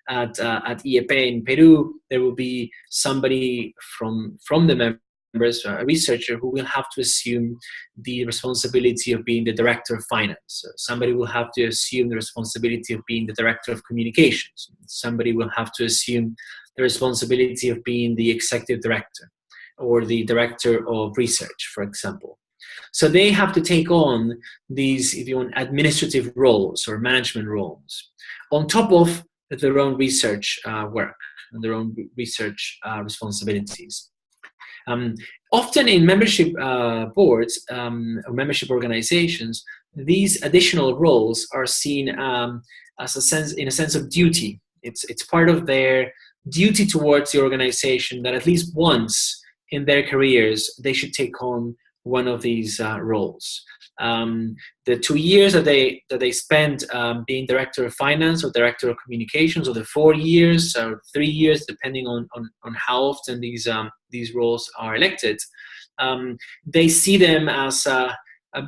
at IEP in Peru, there will be somebody from the members, a researcher, who will have to assume the responsibility of being the director of finance. So somebody will have to assume the responsibility of being the director of communications. Somebody will have to assume the responsibility of being the executive director or the director of research, for example. So they have to take on these, if you want, administrative roles or management roles on top of their own research work and their own research responsibilities. Often in membership boards or membership organizations, these additional roles are seen as in a sense of duty. It's part of their duty towards the organization that at least once in their careers they should take on one of these roles. The 2 years that they spend being director of finance or director of communications, or the 4 years or 3 years, depending on how often these roles are elected, they see them as a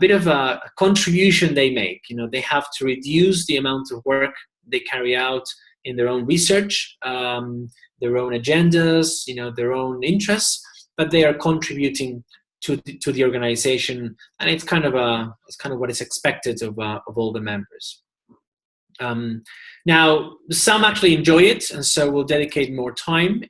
bit of a contribution they make. They have to reduce the amount of work they carry out in their own research, their own agendas, their own interests, but they are contributing to the organization, and it's kind of what is expected of all the members. Now, some actually enjoy it, and so will dedicate more time.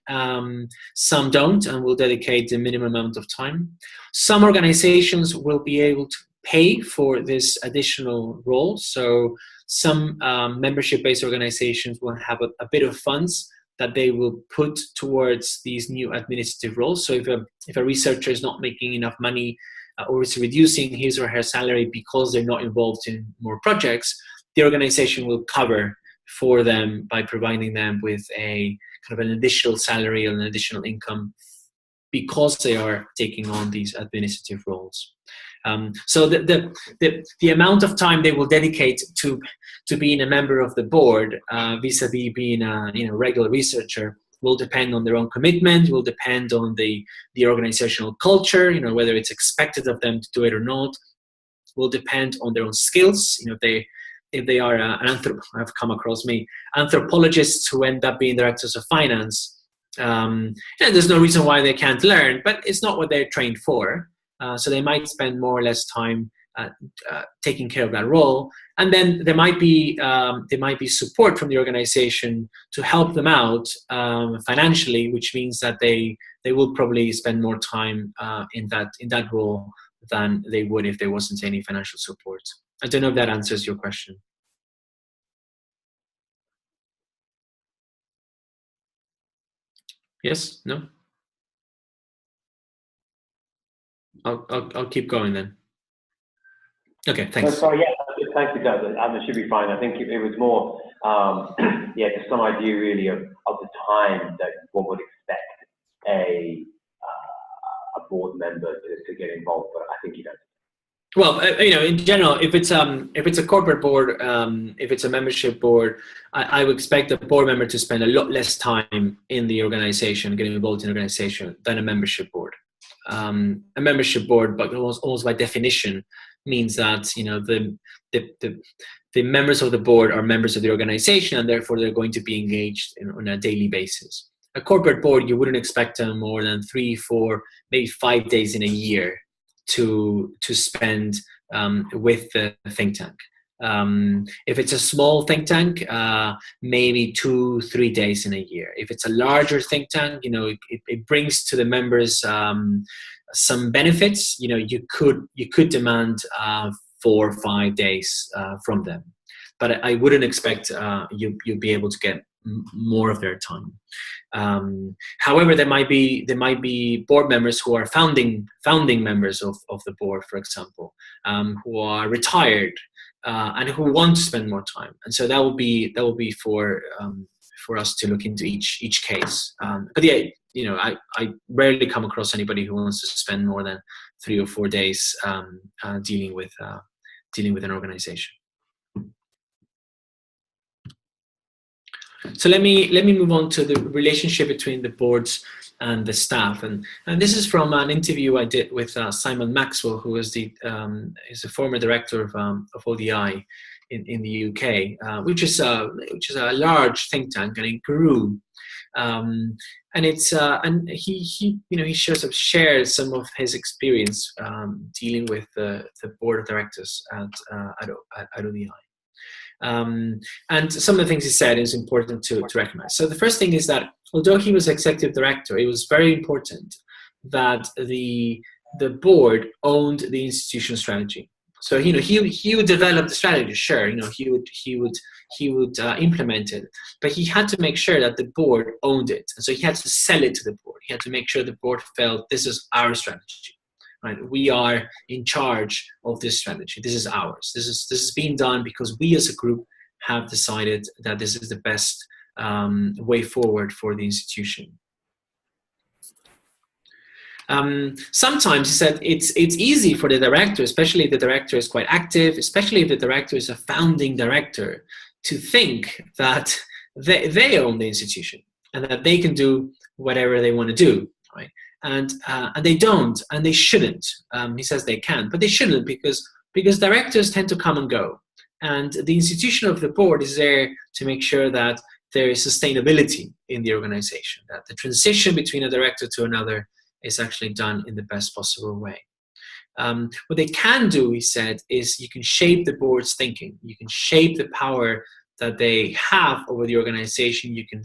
Some don't, and will dedicate the minimum amount of time. Some organizations will be able to pay for this additional role. So some membership-based organizations will have a bit of funds that they will put towards these new administrative roles. So if a researcher is not making enough money or is reducing his or her salary because they're not involved in more projects, the organization will cover for them by providing them with a kind of an additional salary or an additional income because they are taking on these administrative roles. So the amount of time they will dedicate to being a member of the board vis-a-vis being a regular researcher will depend on their own commitment, will depend on the organizational culture, whether it's expected of them to do it or not, will depend on their own skills. If they are I've come across anthropologists who end up being directors of finance, and there's no reason why they can't learn, but it's not what they're trained for. So they might spend more or less time taking care of that role, and then there might be support from the organization to help them out financially, which means that they will probably spend more time in that role than they would if there wasn't any financial support. I don't know if that answers your question. Yes? No? I'll keep going then. Okay, thanks. Oh, sorry, yeah, thank you, Doug. That should be fine. I think it was more, just some idea really of the time that one would expect a board member to get involved. But I think you know. Well, in general, if it's a corporate board, if it's a membership board, I would expect a board member to spend a lot less time in the organization, getting involved in the organization, than a membership board. A membership board, but almost by definition, means that the members of the board are members of the organization, and therefore they're going to be engaged on a daily basis. A corporate board, you wouldn't expect them more than 3, 4, maybe 5 days in a year to spend with the think tank. If it's a small think tank, maybe 2, 3 days in a year. If it's a larger think tank, it brings to the members some benefits. You could demand 4 or 5 days from them, but I wouldn't expect you'd be able to get more of their time. However, there might be board members who are founding members of the board, for example, who are retired and who want to spend more time, and so that will be for us to look into each case. But yeah, I rarely come across anybody who wants to spend more than 3 or 4 days dealing with an organization. So let me move on to the relationship between the boards and the staff, and this is from an interview I did with Simon Maxwell, who is is a former director of ODI in the UK, which is a large think tank in Peru, and it's and he shares some of his experience dealing with the board of directors at ODI. And some of the things he said is important to recognize. So the first thing is that although he was executive director, it was very important that the board owned the institutional strategy. So he would develop the strategy, sure. He would implement it, but he had to make sure that the board owned it, and so he had to sell it to the board. He had to make sure the board felt this is our strategy. Right, we are in charge of this strategy. This is ours. This is being done because we as a group have decided that this is the best way forward for the institution. Sometimes he said it's easy for the director, especially if the director is quite active, especially if the director is a founding director, to think that they own the institution and that they can do whatever they want to do. Right. And they don't, and they shouldn't. He says they can, but they shouldn't, because directors tend to come and go, and the institution of the board is there to make sure that there is sustainability in the organization, that the transition between a director to another is actually done in the best possible way. What they can do, he said, is you can shape the board's thinking. You can shape the power that they have over the organization. You can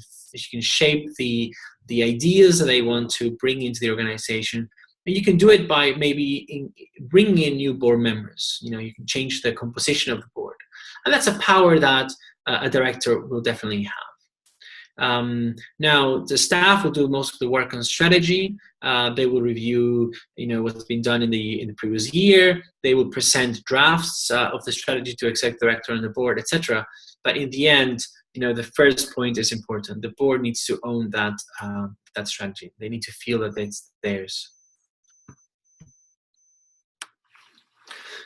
shape the ideas that they want to bring into the organization. And you can do it by maybe bringing in new board members. You can change the composition of the board. And that's a power that a director will definitely have. Now, the staff will do most of the work on strategy. They will review, what's been done in the previous year. They will present drafts of the strategy to executive director and the board, etc. But in the end, the first point is important. The board needs to own that that strategy. They need to feel that it's theirs.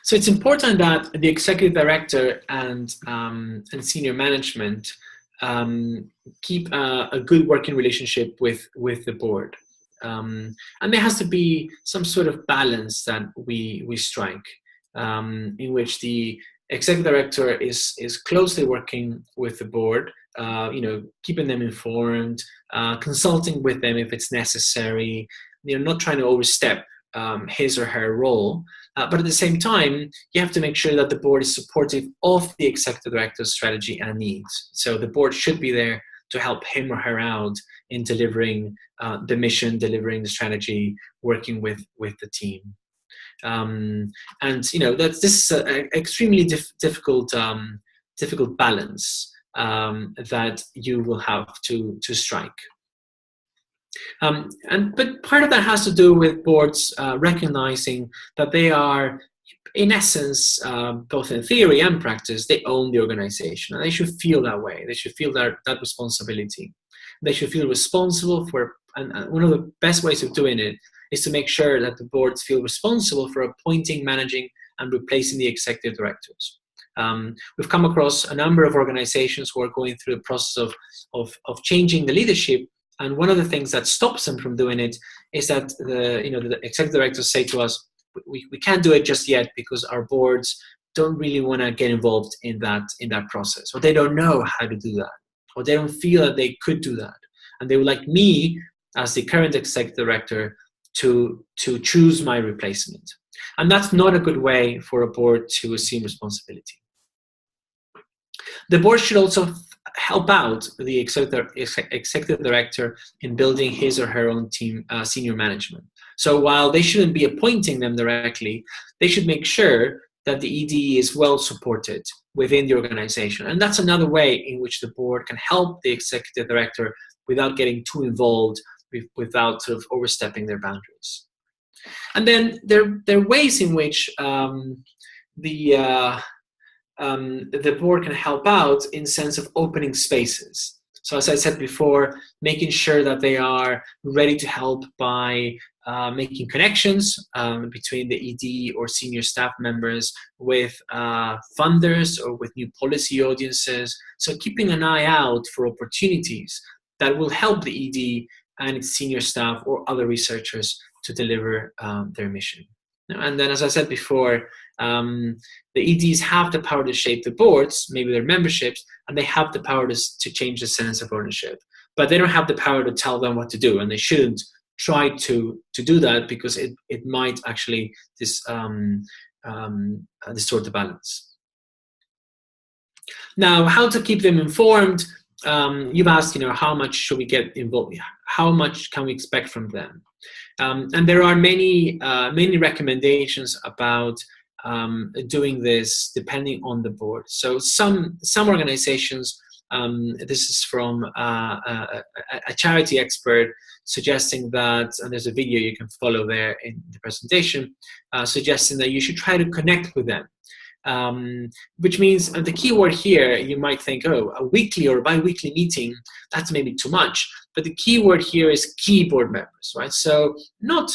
So it's important that the executive director and senior management keep a good working relationship with the board. And there has to be some sort of balance that we strike, in which the executive director is closely working with the board, keeping them informed, consulting with them if it's necessary, not trying to overstep his or her role. But at the same time, you have to make sure that the board is supportive of the executive director's strategy and needs. So the board should be there to help him or her out in delivering the mission, delivering the strategy, working with the team. This is an extremely difficult balance that you will have to strike. But part of that has to do with boards recognizing that they are, in essence, both in theory and practice, they own the organization, and they should feel that way. They should feel that responsibility. They should feel responsible for, and one of the best ways of doing it is to make sure that the boards feel responsible for appointing, managing, and replacing the executive directors. We've come across a number of organizations who are going through the process of changing the leadership. And one of the things that stops them from doing it is that the executive directors say to us, we can't do it just yet because our boards don't really want to get involved in that process, or they don't know how to do that, or they don't feel that they could do that, and they would like me as the current executive director to choose my replacement. And that's not a good way for a board to assume responsibility. The board should also help out the executive director in building his or her own team, senior management. So while they shouldn't be appointing them directly, they should make sure that the ED is well supported within the organization. And that's another way in which the board can help the executive director without getting too involved, without sort of overstepping their boundaries. And then there are ways in which the board can help out in sense of opening spaces. So as I said before, making sure that they are ready to help by making connections between the ED or senior staff members with funders or with new policy audiences. So keeping an eye out for opportunities that will help the ED and its senior staff or other researchers to deliver their mission. And then, as I said before, the EDs have the power to shape the boards, maybe their memberships, and they have the power to change the sense of ownership. But they don't have the power to tell them what to do, and they shouldn't try to do that because it might actually distort the balance. Now, how to keep them informed? You've asked, how much should we get involved? How much can we expect from them? And there are many recommendations about doing this depending on the board. So some organizations, this is from a charity expert suggesting that, and there's a video you can follow there in the presentation, suggesting that you should try to connect with them. Which means the key word here, you might think, oh, a weekly or bi-weekly meeting, that's maybe too much. But the key word here is key board members, right? So not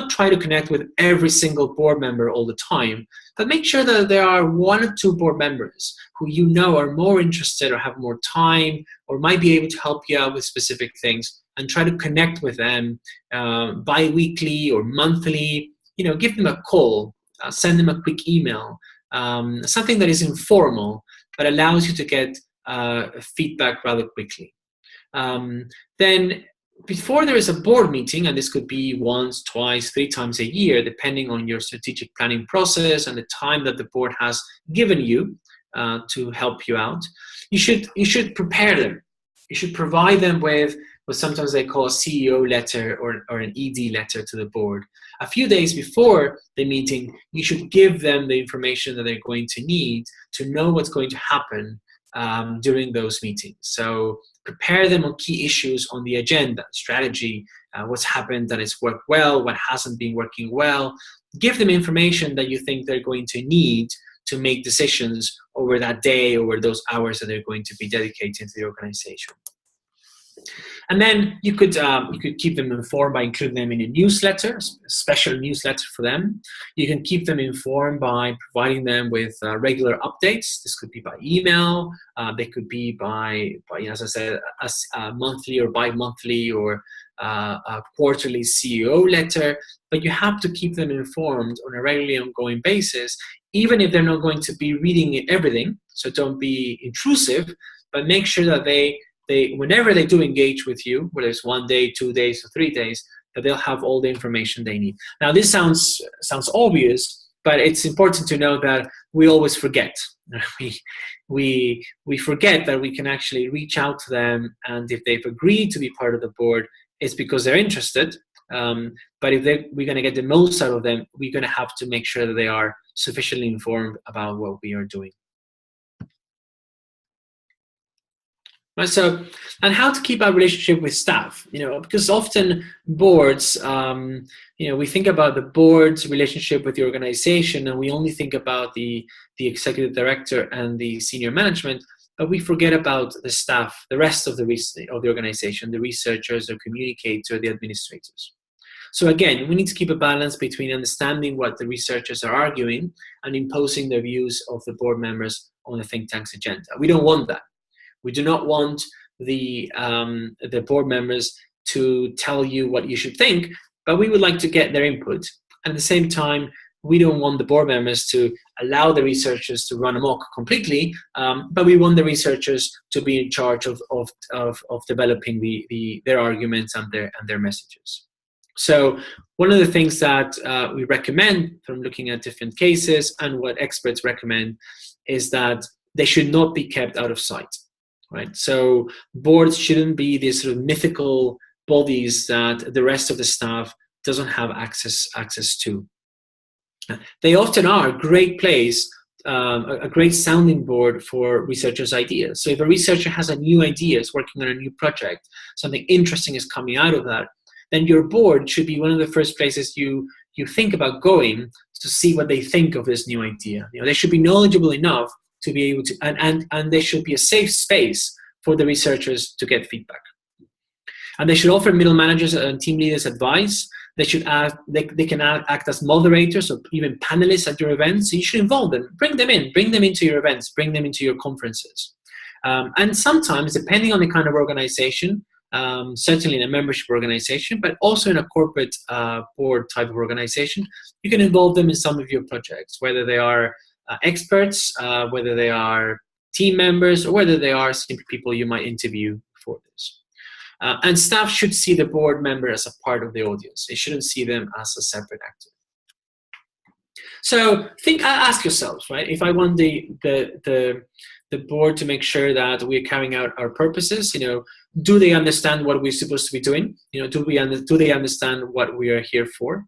try to connect with every single board member all the time, but make sure that there are 1 or 2 board members who are more interested or have more time or might be able to help you out with specific things, and try to connect with them bi-weekly or monthly. Give them a call, send them a quick email, something that is informal but allows you to get feedback rather quickly. Then before there is a board meeting, and this could be once, twice, 3 times a year, depending on your strategic planning process and the time that the board has given you to help you out, you should prepare them. You should provide them with what sometimes they call a CEO letter or an ED letter to the board. A few days before the meeting, you should give them the information that they're going to need to know what's going to happen during those meetings. So prepare them on key issues on the agenda, strategy, what's happened that has worked well, what hasn't been working well. Give them information that you think they're going to need to make decisions over that day, over those hours that they're going to be dedicated to the organization. And then you could keep them informed by including them in a newsletter, a special newsletter for them. You can keep them informed by providing them with regular updates. This could be by email. They could be by as I said, a monthly or bi-monthly or a quarterly CEO letter. But you have to keep them informed on a regularly ongoing basis, even if they're not going to be reading everything. So don't be intrusive, but make sure that they whenever they do engage with you, whether it's 1 day, 2 days, or 3 days, that they'll have all the information they need. Now, this sounds obvious, but it's important to know that we always forget. We forget that we can actually reach out to them, and if they've agreed to be part of the board, it's because they're interested. But if we're going to get the most out of them, we're going to have to make sure that they are sufficiently informed about what we are doing. Right, so, and how to keep our relationship with staff, because often boards, we think about the board's relationship with the organization, and we only think about the executive director and the senior management, but we forget about the staff, the rest of the organization, the researchers, the communicators, the administrators. So again, we need to keep a balance between understanding what the researchers are arguing and imposing their views of the board members on the think tank's agenda. We don't want that. We do not want the board members to tell you what you should think, but we would like to get their input. At the same time, we don't want the board members to allow the researchers to run amok completely, but we want the researchers to be in charge of developing their arguments and their messages. So one of the things that we recommend from looking at different cases and what experts recommend is that they should not be kept out of sight. Right, so boards shouldn't be these sort of mythical bodies that the rest of the staff doesn't have access to. They often are a great place, a great sounding board for researchers' ideas. So if a researcher has a new idea, is working on a new project, something interesting is coming out of that, then your board should be one of the first places you think about going to see what they think of this new idea. They should be knowledgeable enough to be able to, and there should be a safe space for the researchers to get feedback. And they should offer middle managers and team leaders advice. They should they can act as moderators or even panelists at your events. So you should involve them, bring them into your events, bring them into your conferences. And sometimes, depending on the kind of organization, certainly in a membership organization, but also in a corporate board type of organization, you can involve them in some of your projects, whether they are experts, whether they are team members, or whether they are simply people you might interview for this. And staff should see the board member as a part of the audience. They shouldn't see them as a separate actor. So ask yourselves, right? If I want the board to make sure that we're carrying out our purposes, do they understand what we're supposed to be doing? Do they understand what we are here for?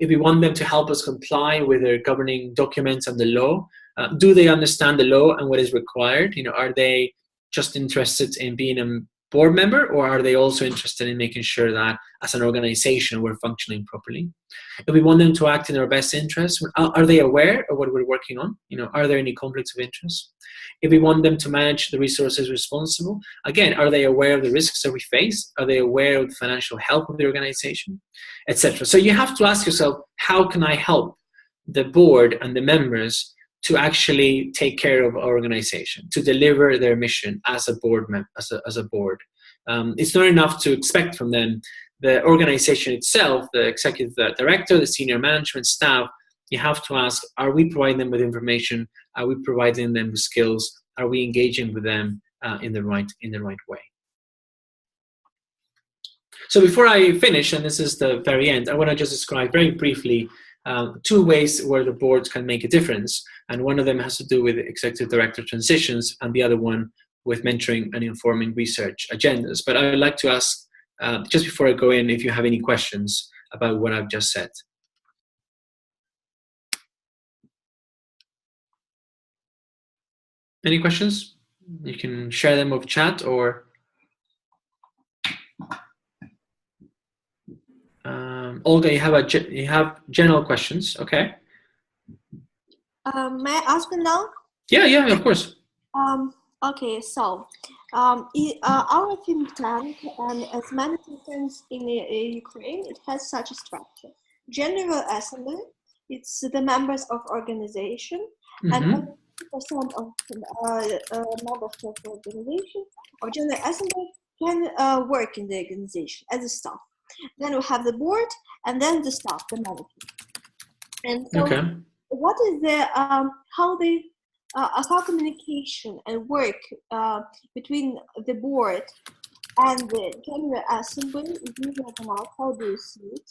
If we want them to help us comply with their governing documents and the law, do they understand the law and what is required? Are they just interested in being a board member, or are they also interested in making sure that as an organization we're functioning properly? If we want them to act in our best interest, are they aware of what we're working on? Are there any conflicts of interest? If we want them to manage the resources responsible, again, are they aware of the risks that we face? Are they aware of the financial health of the organization, etc.? So you have to ask yourself, how can I help the board and the members to actually take care of our organization, to deliver their mission as a board as a board? It's not enough to expect from them. The organization itself, the executive director, the senior management staff, you have to ask, are we providing them with information? Are we providing them with skills? Are we engaging with them in the right way? So before I finish, and this is the very end, I want to just describe very briefly 2 ways where the boards can make a difference. And one of them has to do with executive director transitions, and the other one with mentoring and informing research agendas. But I would like to ask, just before I go in, if you have any questions about what I've just said. Any questions? You can share them with chat or... Olga, you have general questions, okay? May I ask you now? Yeah, of course. Okay, so our think tank, and as many think tanks in Ukraine, it has such a structure. General Assembly, it's the members of organization, and Mm-hmm. 50% of members of organization or General Assembly can work in the organization as a staff. Then we have the board, and then the staff, the management. And so, Okay. what is the how communication and work between the board and the General Assembly is usually organized? How do you see it?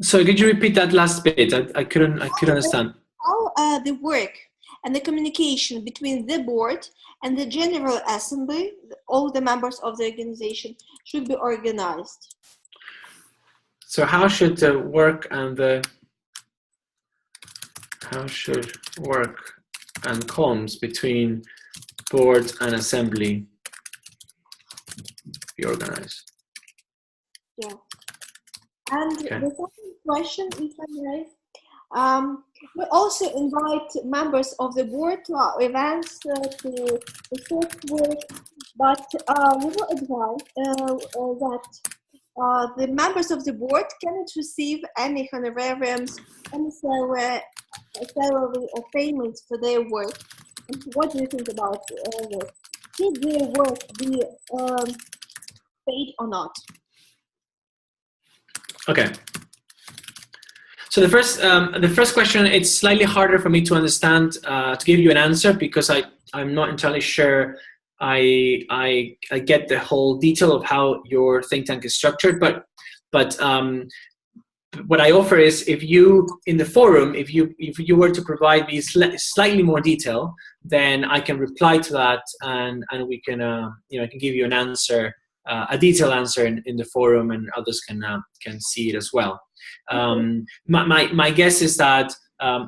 So could you repeat that last bit? I couldn't understand. How the work and the communication between the board and the General Assembly, all the members of the organization, should be organized. So how should the work and comms between board and assembly be organized? Yeah. And Okay. the second question, if I may, we also invite members of the board to our events, to the short work, but we will advise that the members of the board cannot receive any honorariums, any salary or payments for their work. And what do you think about this? Should their work be paid or not? Okay. So the first question, it's slightly harder for me to understand, to give you an answer, because I'm not entirely sure I get the whole detail of how your think tank is structured. But what I offer is, if you in the forum, if you were to provide me slightly more detail, then I can reply to that, and we can I can give you an answer, a detailed answer in the forum, and others can see it as well. My guess is that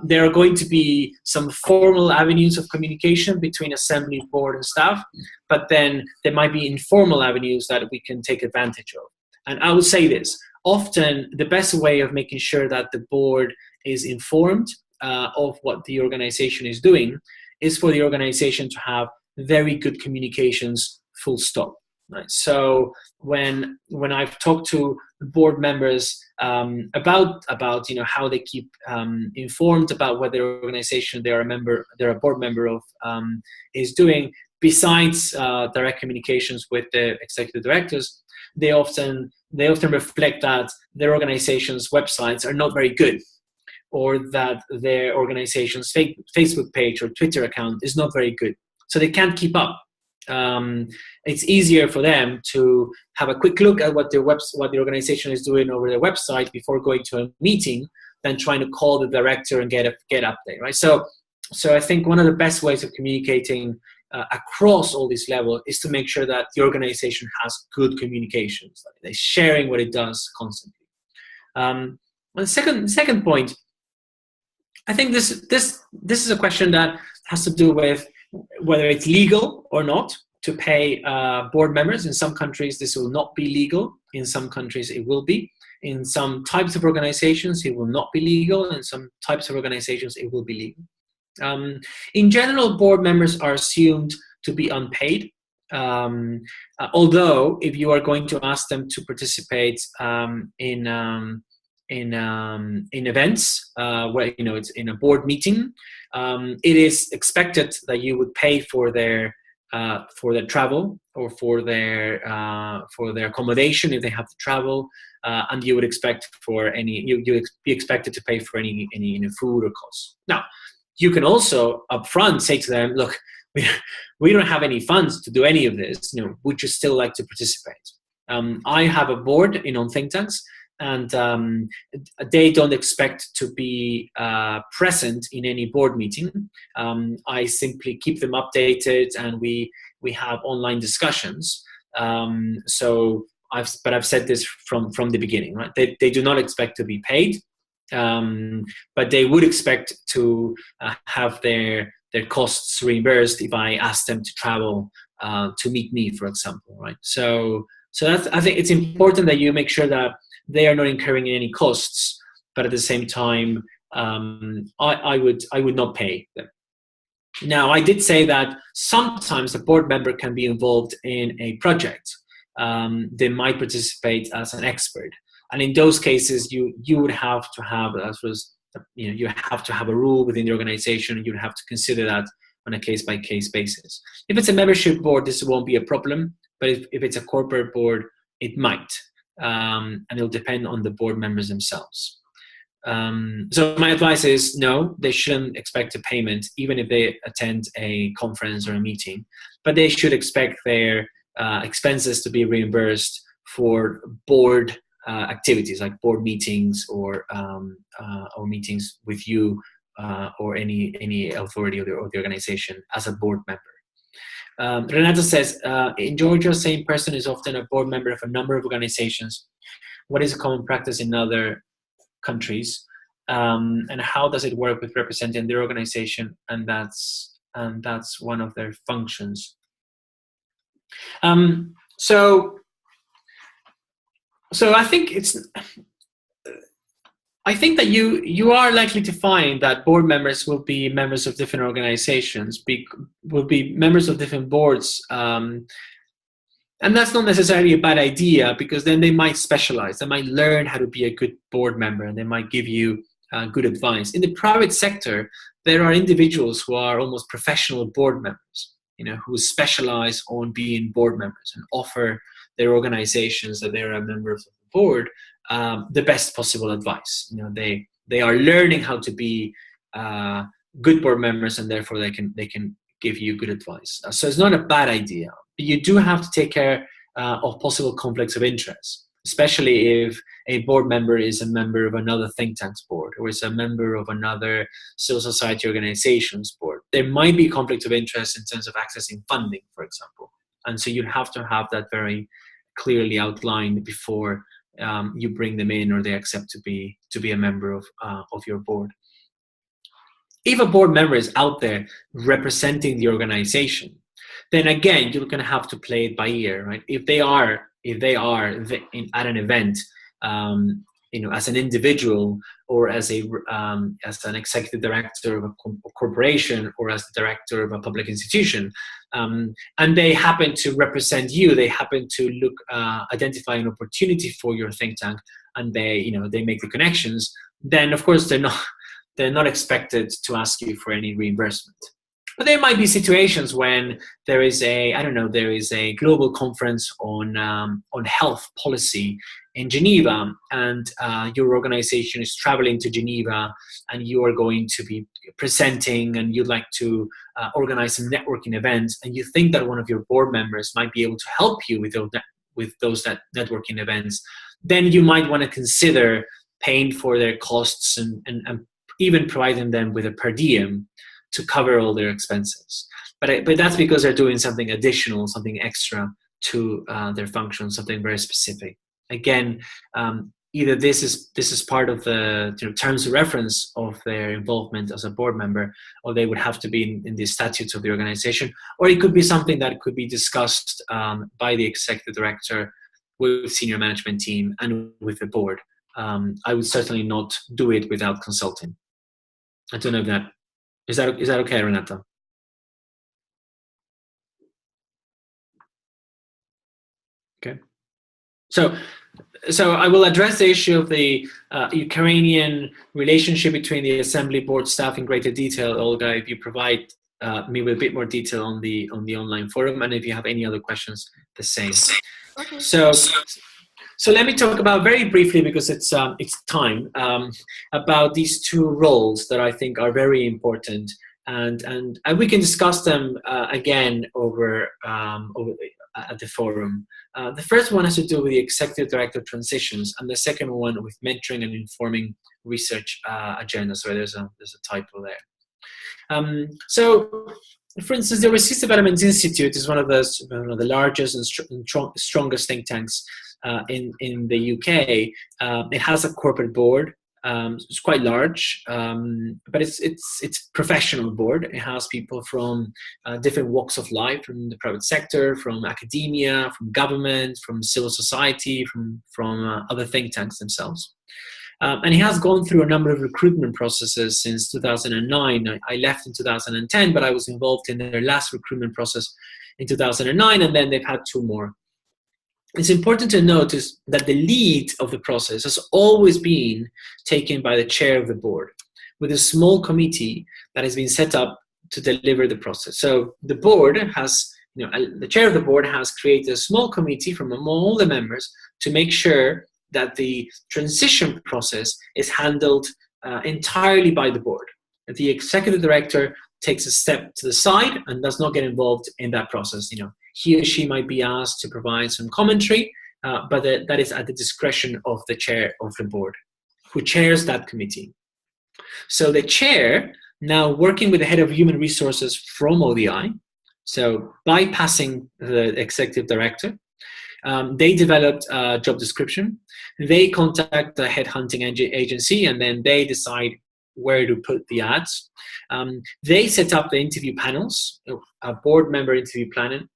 there are going to be some formal avenues of communication between assembly, board, and staff, but then there might be informal avenues that we can take advantage of. And I will say this: often the best way of making sure that the board is informed of what the organization is doing is for the organization to have very good communications, full stop. Right. So when I've talked to board members about how they keep informed about what their organization they're a board member of is doing, besides direct communications with the executive directors, they often reflect that their organization's websites are not very good, or that their organization's Facebook page or Twitter account is not very good, so they can't keep up. It's easier for them to have a quick look at what the organization is doing over their website before going to a meeting than trying to call the director and get update, right? So I think one of the best ways of communicating across all these levels is to make sure that the organization has good communications, like they're sharing what it does constantly. The second point, I think this is a question that has to do with whether it's legal or not to pay board members. In some countries, this will not be legal. In some countries, it will be. In some types of organizations, it will not be legal. In some types of organizations, it will be legal. In general, board members are assumed to be unpaid. Although, if you are going to ask them to participate in events where it's in a board meeting, it is expected that you would pay for their travel, or for their accommodation if they have to travel, and you would expect you be expected to pay for any food or costs. Now, you can also upfront say to them, look, we don't have any funds to do any of this. Would you still like to participate? I have a board on think tanks, and they don't expect to be present in any board meeting. I simply keep them updated, and we have online discussions. So I've said this from the beginning, right? They do not expect to be paid, but they would expect to have their costs reimbursed if I ask them to travel to meet me, for example, right? So I think it's important that you make sure that they are not incurring any costs, but at the same time, I would not pay them. Now, I did say that sometimes a board member can be involved in a project. They might participate as an expert, and in those cases, you would have to have, you have to have a rule within the organization. You'd have to consider that on a case-by-case basis. If it's a membership board, this won't be a problem, but if it's a corporate board, it might, and it'll depend on the board members themselves. So my advice is no, they shouldn't expect a payment even if they attend a conference or a meeting, but they should expect their expenses to be reimbursed for board activities like board meetings or meetings with you or any authority of the organization as a board member. Renata says, in Georgia, same person is often a board member of a number of organizations. What is a common practice in other countries, and how does it work with representing their organization? And that's one of their functions. So I think that you are likely to find that board members will be members of different organizations, will be members of different boards. And that's not necessarily a bad idea, because then they might specialize. They might learn how to be a good board member, and they might give you good advice. In the private sector, there are individuals who are almost professional board members, who specialize on being board members and offer their organizations that they're a member of the board the best possible advice. They are learning how to be good board members, and therefore they can give you good advice. So it's not a bad idea. You do have to take care of possible conflicts of interest, especially if a board member is a member of another think tank's board or is a member of another civil society organization's board. There might be conflicts of interest in terms of accessing funding, for example. And so you have to have that very clearly outlined before you bring them in or they accept to be a member of your board. If a board member is out there representing the organization, then again, you're going to have to play it by ear, right? If they are at an event, as an individual or as an executive director of a corporation or as the director of a public institution, and they happen to represent you, they happen to identify an opportunity for your think tank, and they make the connections, then of course they're not expected to ask you for any reimbursement. But there might be situations when there is a global conference on health policy in Geneva, and your organization is traveling to Geneva, and you are going to be presenting, and you'd like to organize some networking events, and you think that one of your board members might be able to help you with those networking events, then you might want to consider paying for their costs and even providing them with a per diem to cover all their expenses. But that's because they're doing something additional, something extra to their function, something very specific. Again, either this is part of the terms of reference of their involvement as a board member, or they would have to be in the statutes of the organization, or it could be something that could be discussed by the executive director with senior management team and with the board. I would certainly not do it without consulting. I don't know if that is that okay, Renata? Okay. So I will address the issue of the Ukrainian relationship between the assembly board staff in greater detail, Olga, if you provide me with a bit more detail on the online forum, and if you have any other questions, the same. Okay. So let me talk about very briefly, because it's time, about these two roles that I think are very important, and we can discuss them again over at the forum. The first one has to do with the executive director transitions, and the second one with mentoring and informing research agenda. So there's a typo there. So, for instance, the Overseas Development Institute is one of the largest and strongest think tanks in the UK. It has a corporate board. It's quite large, but it's professional board. It has people from different walks of life, from the private sector, from academia, from government, from civil society, from other think tanks themselves. And he has gone through a number of recruitment processes since 2009. I left in 2010, but I was involved in their last recruitment process in 2009, and then they've had 2 more. It's important to notice that the lead of the process has always been taken by the chair of the board, with a small committee that has been set up to deliver the process. So the board has, the chair of the board has created a small committee from among all the members to make sure that the transition process is handled entirely by the board. The executive director takes a step to the side and does not get involved in that process. He or she might be asked to provide some commentary, but that is at the discretion of the chair of the board, who chairs that committee. So the chair, now working with the head of human resources from ODI, so bypassing the executive director, they developed a job description. They contact the headhunting agency, and then they decide where to put the ads. They set up the interview panels, a board member interview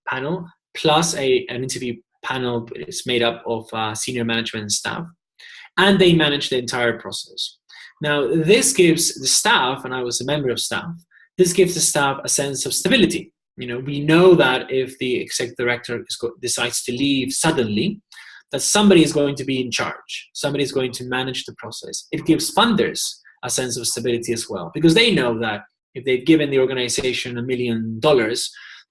panel, plus an interview panel is made up of senior management and staff, and they manage the entire process. Now, this gives the staff, and I was a member of staff, this gives the staff a sense of stability. We know that if the executive director decides to leave suddenly, that somebody is going to be in charge. Somebody is going to manage the process. It gives funders a sense of stability as well, because they know that if they've given the organization $1 million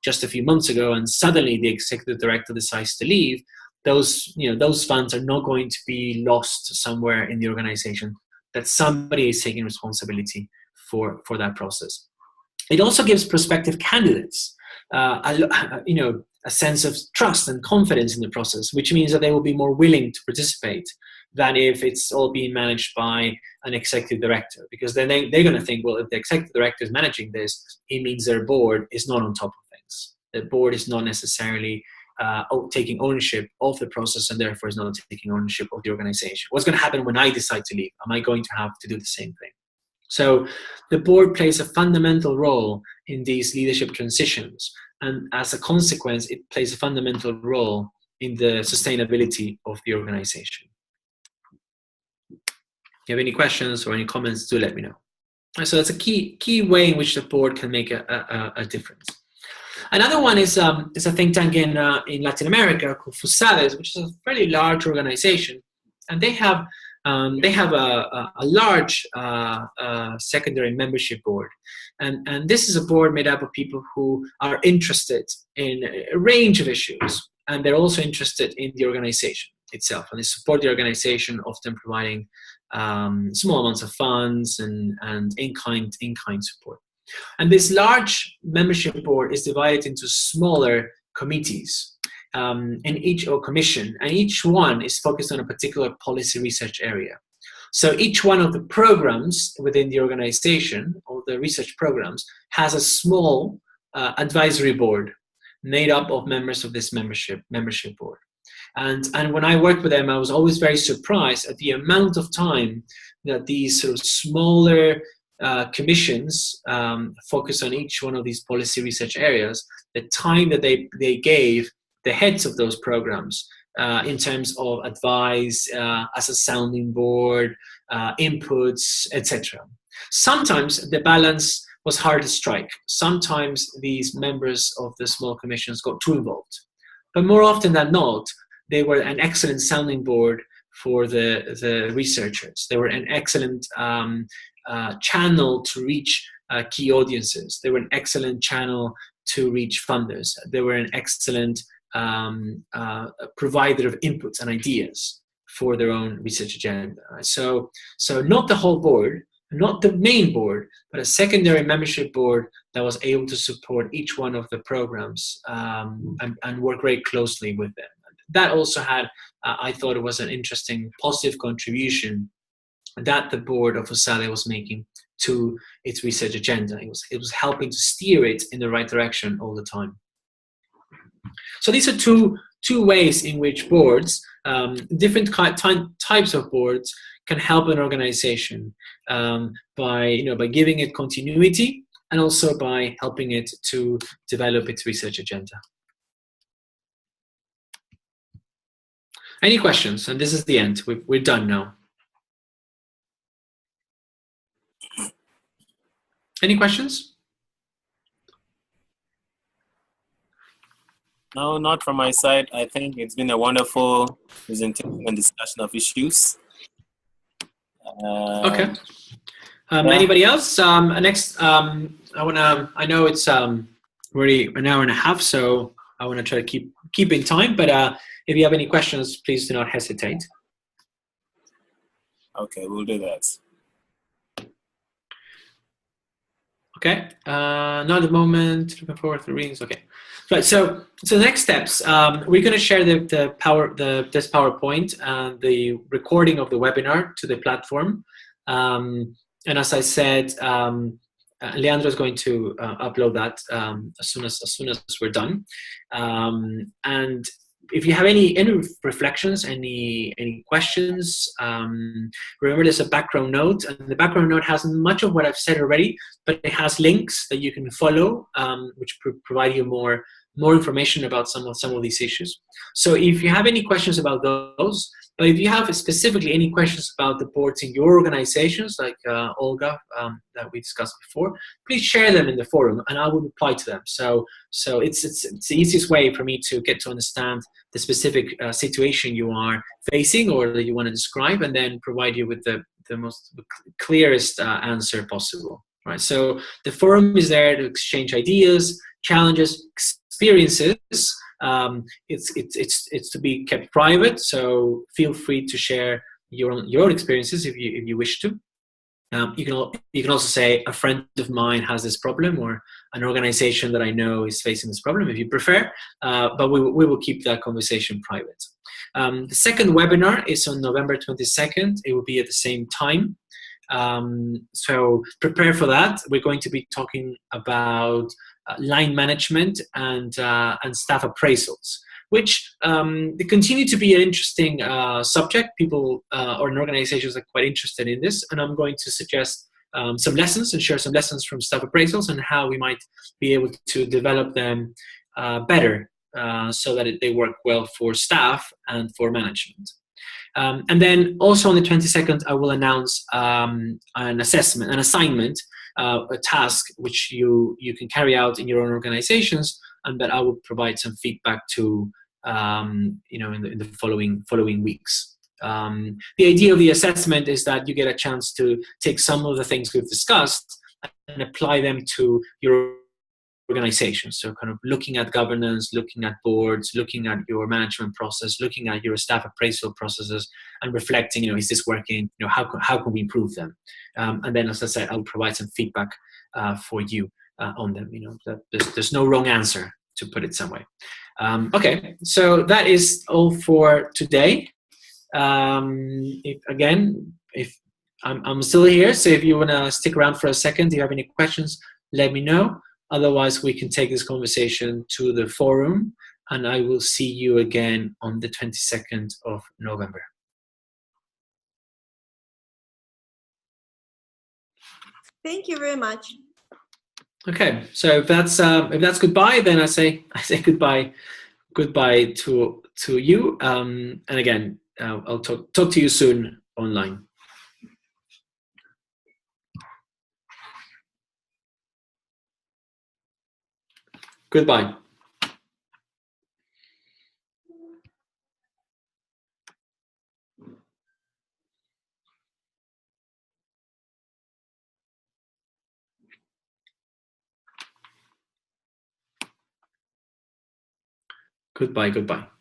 just a few months ago, and suddenly the executive director decides to leave, those funds are not going to be lost somewhere in the organization, that somebody is taking responsibility for that process. It also gives prospective candidates a sense of trust and confidence in the process, which means that they will be more willing to participate than if it's all being managed by an executive director, because then they're going to think, well, if the executive director is managing this, it means their board is not on top of things. The board is not necessarily taking ownership of the process, and therefore is not taking ownership of the organization. What's going to happen when I decide to leave? Am I going to have to do the same thing? So the board plays a fundamental role in these leadership transitions, and as a consequence, it plays a fundamental role in the sustainability of the organization. If you have any questions or any comments, do let me know. So that's a key way in which the board can make a difference. Another one is a think tank in Latin America called FUSADES, which is a fairly large organization, and they have a large secondary membership board, and this is a board made up of people who are interested in a range of issues, and they're also interested in the organization itself, and they support the organization, often providing small amounts of funds and in-kind support. And this large membership board is divided into smaller committees in each commission, and each one is focused on a particular policy research area. So each one of the programs within the organization, or the research programs, has a small advisory board made up of members of this membership board. And when I worked with them, I was always very surprised at the amount of time that these sort of smaller commissions focus on each one of these policy research areas, the time that they gave the heads of those programs in terms of advice, as a sounding board, inputs, etc. Sometimes the balance was hard to strike. Sometimes these members of the small commissions got too involved. But more often than not, they were an excellent sounding board for the researchers. They were an excellent channel to reach key audiences. They were an excellent channel to reach funders. They were an excellent provider of inputs and ideas for their own research agenda. So not the whole board, not the main board, but a secondary membership board that was able to support each one of the programs and work very closely with them. That also had, I thought it was an interesting positive contribution that the board of FUSADE was making to its research agenda. It was helping to steer it in the right direction all the time. So these are two ways in which boards, different types of boards, can help an organization by giving it continuity, and also by helping it to develop its research agenda. Any questions? And this is the end. We're done now. Any questions? No, not from my side. I think it's been a wonderful presentation and discussion of issues. Okay. Yeah. Anybody else? Next, I know it's already an hour and a half, so I want to try to keep in time. But if you have any questions, please do not hesitate. Okay, we'll do that. Okay. Not at the moment. Looking forward to the readings. Okay. Right. So next steps. We're going to share this PowerPoint and the recording of the webinar to the platform. And as I said, Leandro is going to upload that as soon as we're done. And if you have any reflections, any questions, remember there's a background note, and the background note has much of what I've said already, but it has links that you can follow, which provide you more information about some of these issues. So if you have any questions about those, but if you have specifically any questions about the boards in your organizations, like Olga that we discussed before, please share them in the forum, and I will reply to them. So it's the easiest way for me to get to understand the specific situation you are facing or that you want to describe, and then provide you with the most clearest answer possible. Right. So the forum is there to exchange ideas, challenges, experiences. It's to be kept private, so feel free to share your own experiences if you wish to. You can also say a friend of mine has this problem, or an organization that I know is facing this problem, if you prefer. But we will keep that conversation private. The second webinar is on November 22nd. It will be at the same time. So prepare for that. We're going to be talking about line management and staff appraisals, which they continue to be an interesting subject. People or organizations are quite interested in this, and I'm going to suggest some lessons and share some lessons from staff appraisals and how we might be able to develop them better so that they work well for staff and for management. And then also on the 22nd, I will announce an assignment, a task which you can carry out in your own organizations, and that I will provide some feedback to in the following weeks. The idea of the assessment is that you get a chance to take some of the things we've discussed and apply them to your organization. So kind of looking at governance, looking at boards, looking at your management process, looking at your staff appraisal processes, and reflecting, is this working? How can we improve them? And then, as I said, I'll provide some feedback for you on them. There's no wrong answer, to put it some way. Okay, so that is all for today. If I'm still here, so if you want to stick around for a second, if you have any questions, let me know. Otherwise, we can take this conversation to the forum, and I will see you again on the 22nd of November. Thank you very much. Okay, so if that's goodbye, then I say goodbye to you. And again, I'll talk to you soon online. Goodbye. Goodbye.